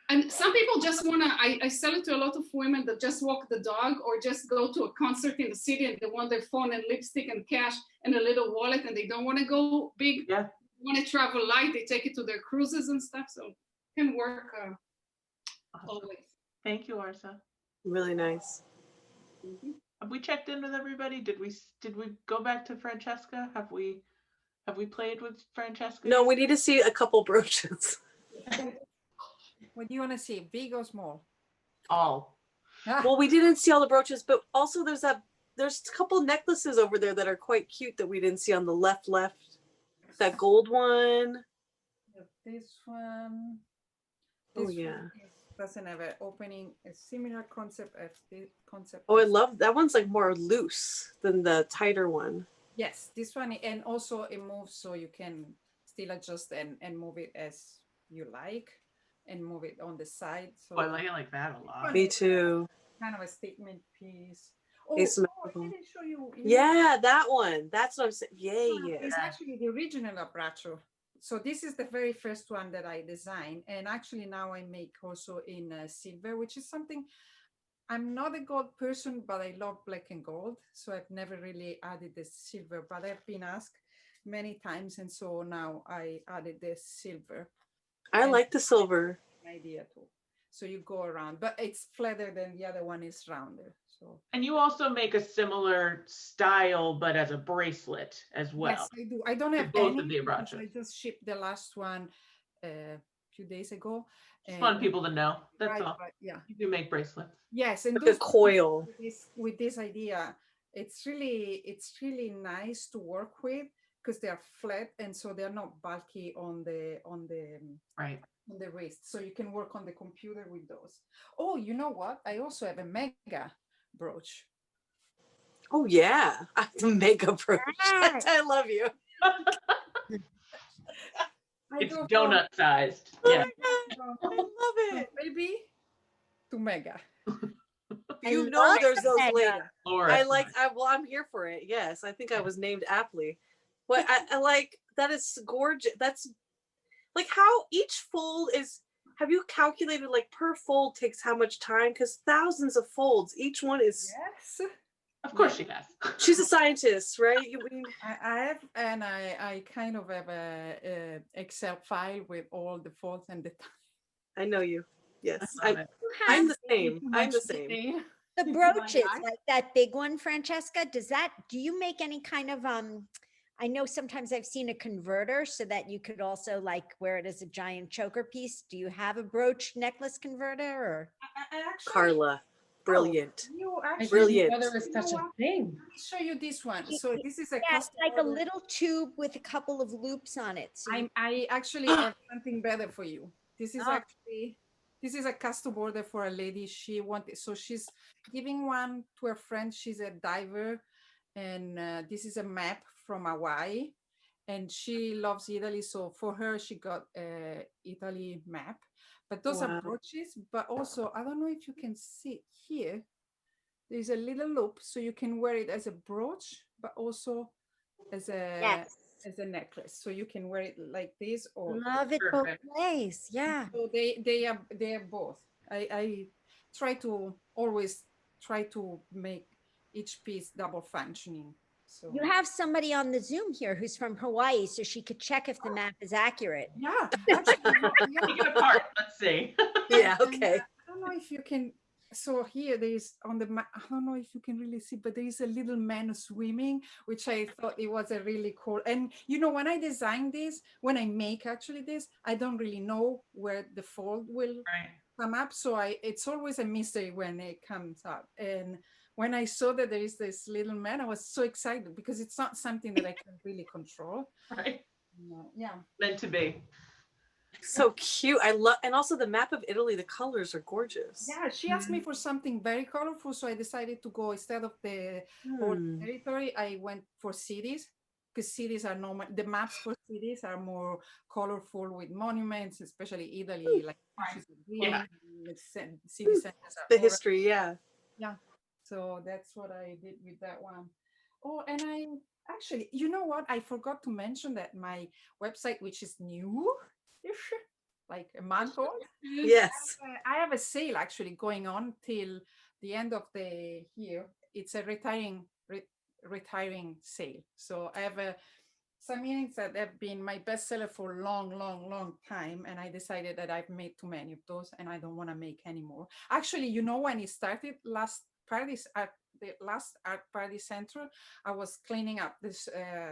And some people just wanna, I sell it to a lot of women that just walk the dog or just go to a concert in the city and they want their phone and lipstick and cash and a little wallet and they don't wanna go big. Yeah. They wanna travel light, they take it to their cruises and stuff. So it can work always. Thank you, Arza. Really nice. Mm-hmm. Have we checked in with everybody? Did we go back to Francesca? Have we played with Francesca? No, we need to see a couple brooches. What do you want to see, big or small? All. Well, we didn't see all the brooches, but also there's a couple necklaces over there that are quite cute that we didn't see on the left. That gold one. This one. Oh yeah. Doesn't have an opening. A similar concept as the concept. Oh, I love that one's like more loose than the tighter one. Yes, this one, and also it moves so you can still adjust and move it as you like. And move it on the side. So I like that a lot. Me too. Kind of a statement piece. Oh, Asymmetrical. I didn't show you. Yeah, that one. That's what I'm saying. Yay. It's actually the original abbraccio. So this is the very first one that I designed. And actually now I make also in silver, which is something, I'm not a gold person, but I love black and gold. So I've never really added the silver, but I've been asked many times. And so now I added the silver. I like the silver. Idea too. So you go around, but it's flatter than the other one is rounder. So. And you also make a similar style, but as a bracelet as well. Yes, I do. I don't have both any, of the because abbraccios. I just shipped the last one a few days ago. Just want people to know. That's right, all. but yeah. You do make bracelets. Yes, and Like a those coil. with this idea, it's really nice to work with because they are flat and so they're not bulky on the right on the wrist. So you can work on the computer with those. Oh, you know what? I also have a mega brooch. Oh yeah, the mega brooch. I love you. It's donut sized. Yeah. I love it. Baby to mega. You know there's those mega. later. Laura, Well, I'm here for it. Yes, I think I was named aptly. What I like, that is gorgeous. That's like how each fold is. Have you calculated like per fold takes how much time? Because thousands of folds, each one is. Yes. Of course she has. She's a scientist, right? I have, and I kind of have a Excel file with all the folds and the time. I know you. Yes, I'm the same. I'm the same. The brooches, like that big one, Francesca, do you make any kind of, I know sometimes I've seen a converter so that you could also like wear it as a giant choker piece. Do you have a brooch necklace converter or? Carla, brilliant. You actually, Brilliant. There is such a thing. Let me show you this one. So this is a it's like a little tube with a couple of loops on it. So I actually have something better for you. This is actually, this is a custom order for a lady. She wanted, so she's giving one to her friend. She's a diver, and this is a map from Hawaii, and she loves Italy. So for her, she got a Italy map. But those are brooches. But also, I don't know if you can see here. There's a little loop, so you can wear it as a brooch, but also as a as a necklace. So you can wear it like this or love it both ways. Yeah. So they are both. I try to always try to make each piece double functioning. So you have somebody on the Zoom here who's from Hawaii, so she could check if the map is accurate. Yeah. Take it apart. Let's see. Yeah. Okay. I don't know if you can. So here there is on the map. I don't know if you can really see, but there is a little man swimming, which I thought it was a really cool. And you know, when I design this, when I make actually this, I don't really know where the fold will come up. So it's always a mystery when it comes up. And when I saw that there is this little man, I was so excited because it's not something that I can really control. Right. Yeah. Meant to be. So cute. I love, and also the map of Italy, the colors are gorgeous. Yeah, she asked me for something very colorful, so I decided to go instead of the whole territory. I went for cities because cities are normal. The maps for cities are more colorful with monuments, especially Italy, like city centers. The history, yeah. Yeah. So that's what I did with that one. Oh, and I actually, you know what? I forgot to mention that my website, which is new, like a month old. Yes. I have a sale actually going on till the end of the year. It's a retiring sale. So I have some meetings that have been my bestseller for a long time. And I decided that I've made too many of those and I don't want to make any more. Actually, you know, when it started the last art party central, I was cleaning up this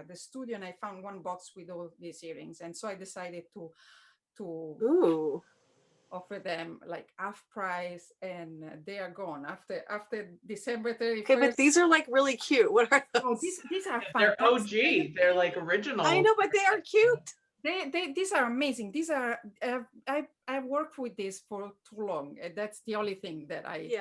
the studio and I found one box with all these earrings. And so I decided to offer them like half price, and they are gone after December 31st. Okay, but these are like really cute. What are those? Oh, these are They're fantastic. OG. They're like original. I know, but they are cute. These are amazing. These are I've worked with this for too long. That's the only thing that I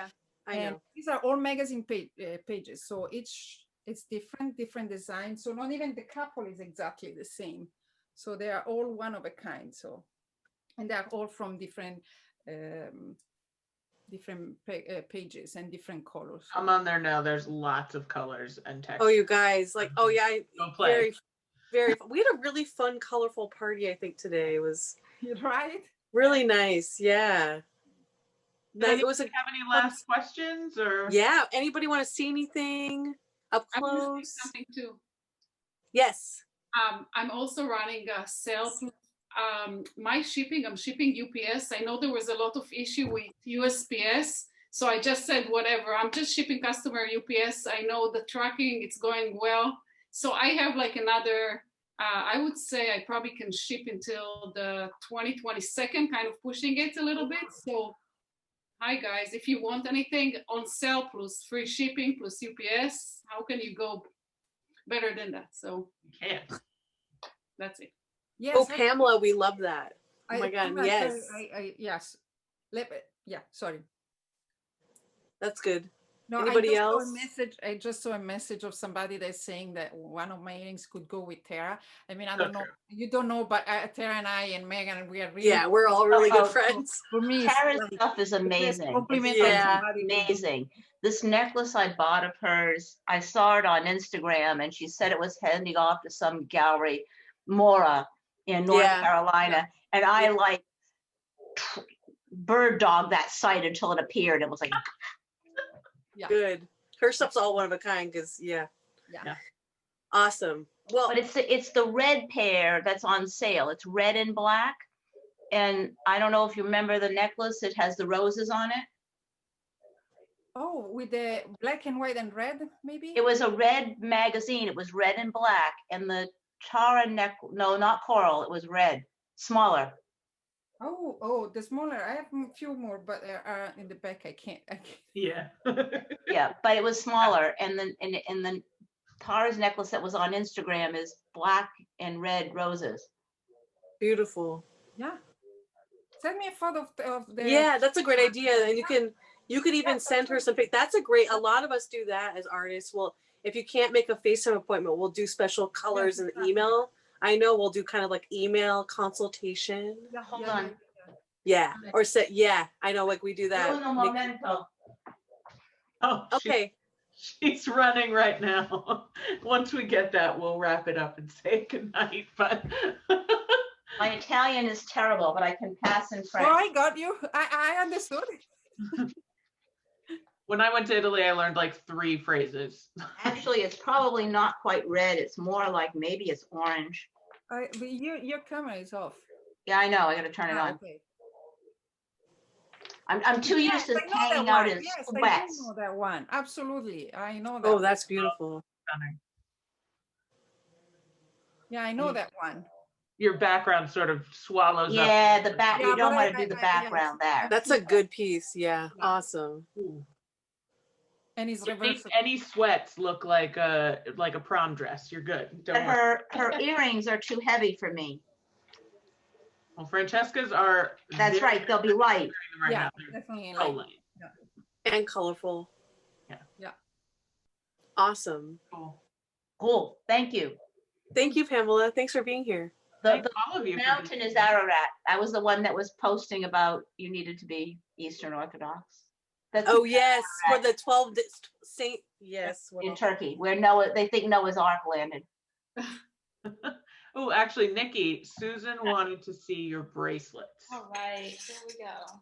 know. These are all magazine pages, so it's different design. So not even the couple is exactly the same. So they are all one of a kind. So, and they are all from different different pages and different colors. I'm on there now. There's lots of colors and text. Oh, you guys, like, oh yeah, Don't play. very, very. We had a really fun, colorful party. I think today was right. really nice. Yeah. Does It was a, have any last questions or? Yeah. Anybody want to see anything up I want to close? say something too. Yes. I'm also running a sale. I'm shipping UPS. I know there was a lot of issue with USPS. So I just said, whatever, I'm just shipping customer UPS. I know the tracking, it's going well. So I have like another, I would say I probably can ship until the 2022, kind of pushing it a little bit. So hi guys, if you want anything on sale plus free shipping plus UPS, how can you go better than that? So You can't. that's it. Yes. Oh, Pamela, we love that. Oh my God, Pamela, yes. sorry, yes. Yeah, sorry. That's good. No, Anybody else? I just saw a message of somebody that's saying that one of my earrings could go with Tara. I mean, I don't know. You don't know, but Tara and I and Meghan, we are really. Yeah, we're all really good Oh, friends. For me, Tara's stuff is amazing. Compliment It's on Yeah. somebody. amazing. This necklace I bought of hers, I saw it on Instagram, and she said it was handing off to some gallery, Mora, in North Yeah. Carolina, and I like bird dog that site until it appeared. It was like, Yeah. Good. Her stuff's all one of a kind because Yeah. awesome. Well, but it's the red pair that's on sale. It's red and black, and I don't know if you remember the necklace. It has the roses on it. Oh, with the black and white and red, maybe? It was a red magazine. It was red and black, and the Tara no, not coral. It was red, smaller. Oh, the smaller. I have a few more, but in the back I can't. Yeah. Yeah, but it was smaller, and then Tara's necklace that was on Instagram is black and red roses. beautiful. Yeah. Send me a photo of the. Yeah, that's a great idea. And you could even send her some. That's a great. A lot of us do that as artists. Well, if you can't make a FaceTime appointment, we'll do special colors in the email. I know we'll do kind of like email consultation. Yeah, Hold on. Yeah, or say yeah. I know, like we do that. Uno momento. Oh, Okay. she's running right now. Once we get that, we'll wrap it up and say goodnight. But My Italian is terrible, but I can pass in Oh, French. I got you. I understood. when I went to Italy, I learned like 3 phrases. Actually, it's probably not quite red. It's more like maybe it's orange. But your camera is off. Yeah, I know. I got to turn it on. Okay. I'm too used to I know hanging that out one. in Yes, I sweats. do know that one. Absolutely, I know that. Oh, one. that's beautiful. Yeah, I know that one. Your background sort of swallows up. Yeah, the back. Yeah, You don't but want to do the background there. That's a good piece. Yeah, awesome. And it's It makes reversed. any sweats look like a prom dress. You're good. Don't But worry. her earrings are too heavy for me. Well, Francesca's are. That's very right. They'll be light. Right Yeah, now. They're definitely. so Like, light. And colorful. yeah. Awesome. Cool. Cool. Thank you. Thank you, Pamela. Thanks for being here. Thank The all of you. for mountain being is here. Ararat. I was the one that was posting about you needed to be Eastern Orthodox. That's Oh yes, for Ararat the 12 Saint. Yes. in Turkey, where Noah, they think Noah's Ark landed. Oh, actually, Nikki, Susan wanted to see your bracelets. All right, here we go.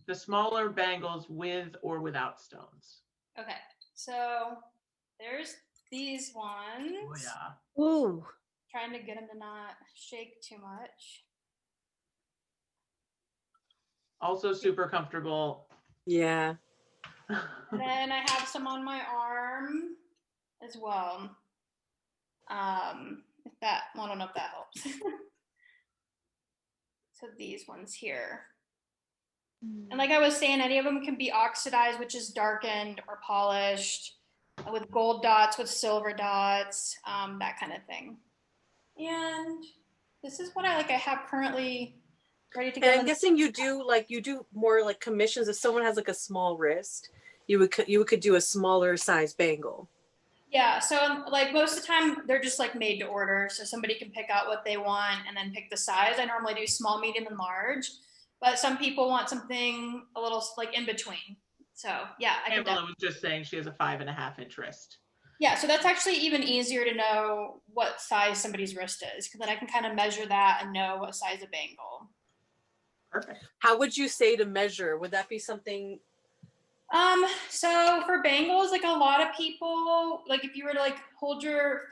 The smaller bangles with or without stones. Okay, so there's these ones. Oh, yeah. Ooh. Trying to get them to not shake too much. Also super comfortable. Yeah. And then I have some on my arm as well. If that, I don't know if that helps. So these ones here. And like I was saying, any of them can be oxidized, which is darkened, or polished with gold dots, with silver dots, that kind of thing. And this is what I have currently ready to go. And I'm guessing you do more like commissions. If someone has like a small wrist, you could do a smaller size bangle. Yeah, so like most of the time they're just like made to order, so somebody can pick out what they want and then pick the size. I normally do small, medium, and large. but some people want something a little like in between. So yeah, I can Pamela was just saying she has a 5.5-inch wrist. Yeah, so that's actually even easier to know what size somebody's wrist is, because then I can kind of measure that and know what size of bangle. Perfect. How would you say to measure? Would that be something? So for bangles, like a lot of people, like if you were to like hold your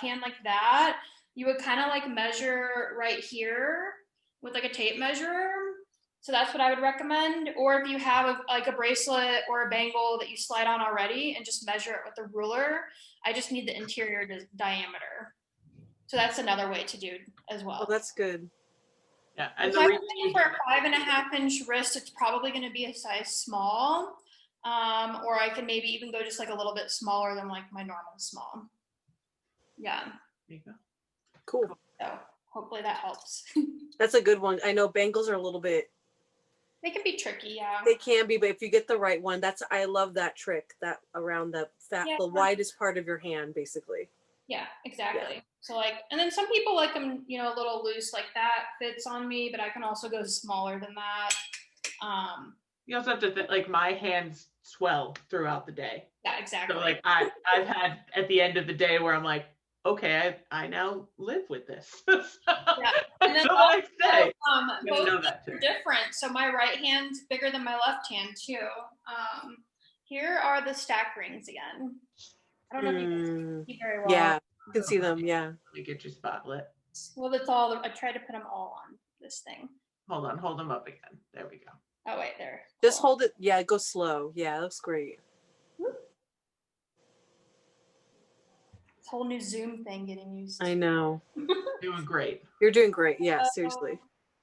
hand like that, you would kind of like measure right here with like a tape measure. So that's what I would recommend. Or if you have like a bracelet or a bangle that you slide on already and just measure it with a ruler, I just need the interior diameter. So that's another way to do as well. Oh, that's good. Yeah, and so I would say for a 5.5-inch wrist, it's probably going to be a size small, or I can maybe even go just like a little bit smaller than like my normal small. Yeah. There you go. Cool. So hopefully that helps. That's a good one. I know bangles are a little bit. They can be tricky, yeah. They can be, but if you get the right one, I love that trick, that around the widest part of your hand, basically. Yeah, exactly. Yeah. So like, and then some people like them, you know, a little loose, like that fits on me, but I can also go smaller than that. You also have to think, like my hands swell throughout the day. Yeah, exactly. So like I've had at the end of the day where I'm like, okay, I now live with this. Yeah. And then so also, I say, both are different. So my right hand's bigger than my left hand too. Here are the stack rings again. I don't know if you can see very well. Yeah, you can see them. Yeah. Let me get your spotlight. Well, that's all. I tried to put them all on this thing. Hold on, hold them up again. There we go. Oh wait, there. Just hold it. Yeah, go slow. Yeah, that looks great. This whole new Zoom thing getting used to. I know. Doing great. You're doing great. Yeah, seriously.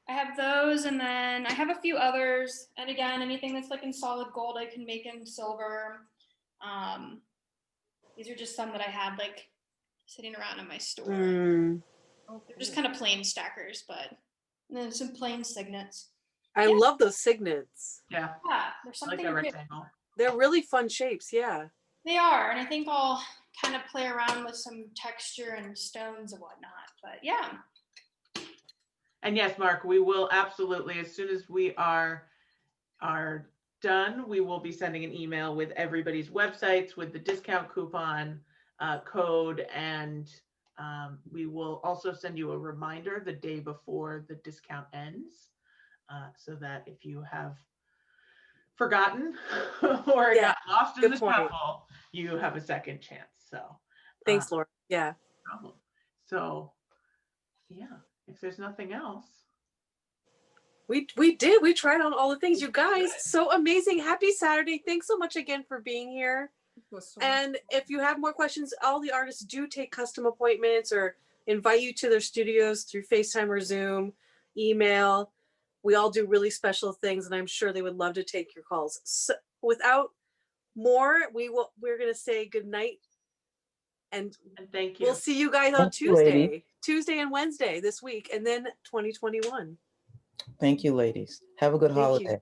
I have those, and then I have a few others. And again, anything that's like in solid gold, I can make in silver. These are just some that I had like sitting around in my store. They're just kind of plain stackers, but and then some plain signets. I love those signets. Yeah. Yeah, there's something. Like a rectangle. They're really fun shapes. Yeah. They are, and I think I'll kind of play around with some texture and stones and whatnot. But yeah. And yes, Mark, we will absolutely, as soon as we are done, we will be sending an email with everybody's websites with the discount coupon code, and we will also send you a reminder the day before the discount ends, so that if you have forgotten or got lost in the shuffle, you have a second chance. So thanks, Laura. Yeah. No problem. So yeah, if there's nothing else. We tried on all the things, you guys. So amazing. Happy Saturday. Thanks so much again for being here. And if you have more questions, all the artists do take custom appointments or invite you to their studios through FaceTime or Zoom, email. We all do really special things, and I'm sure they would love to take your calls. So without more, we're going to say good night. And thank you. We'll see you guys on Tuesday and Wednesday this week, and then 2021. Thank you, ladies. Have a good holiday. Thank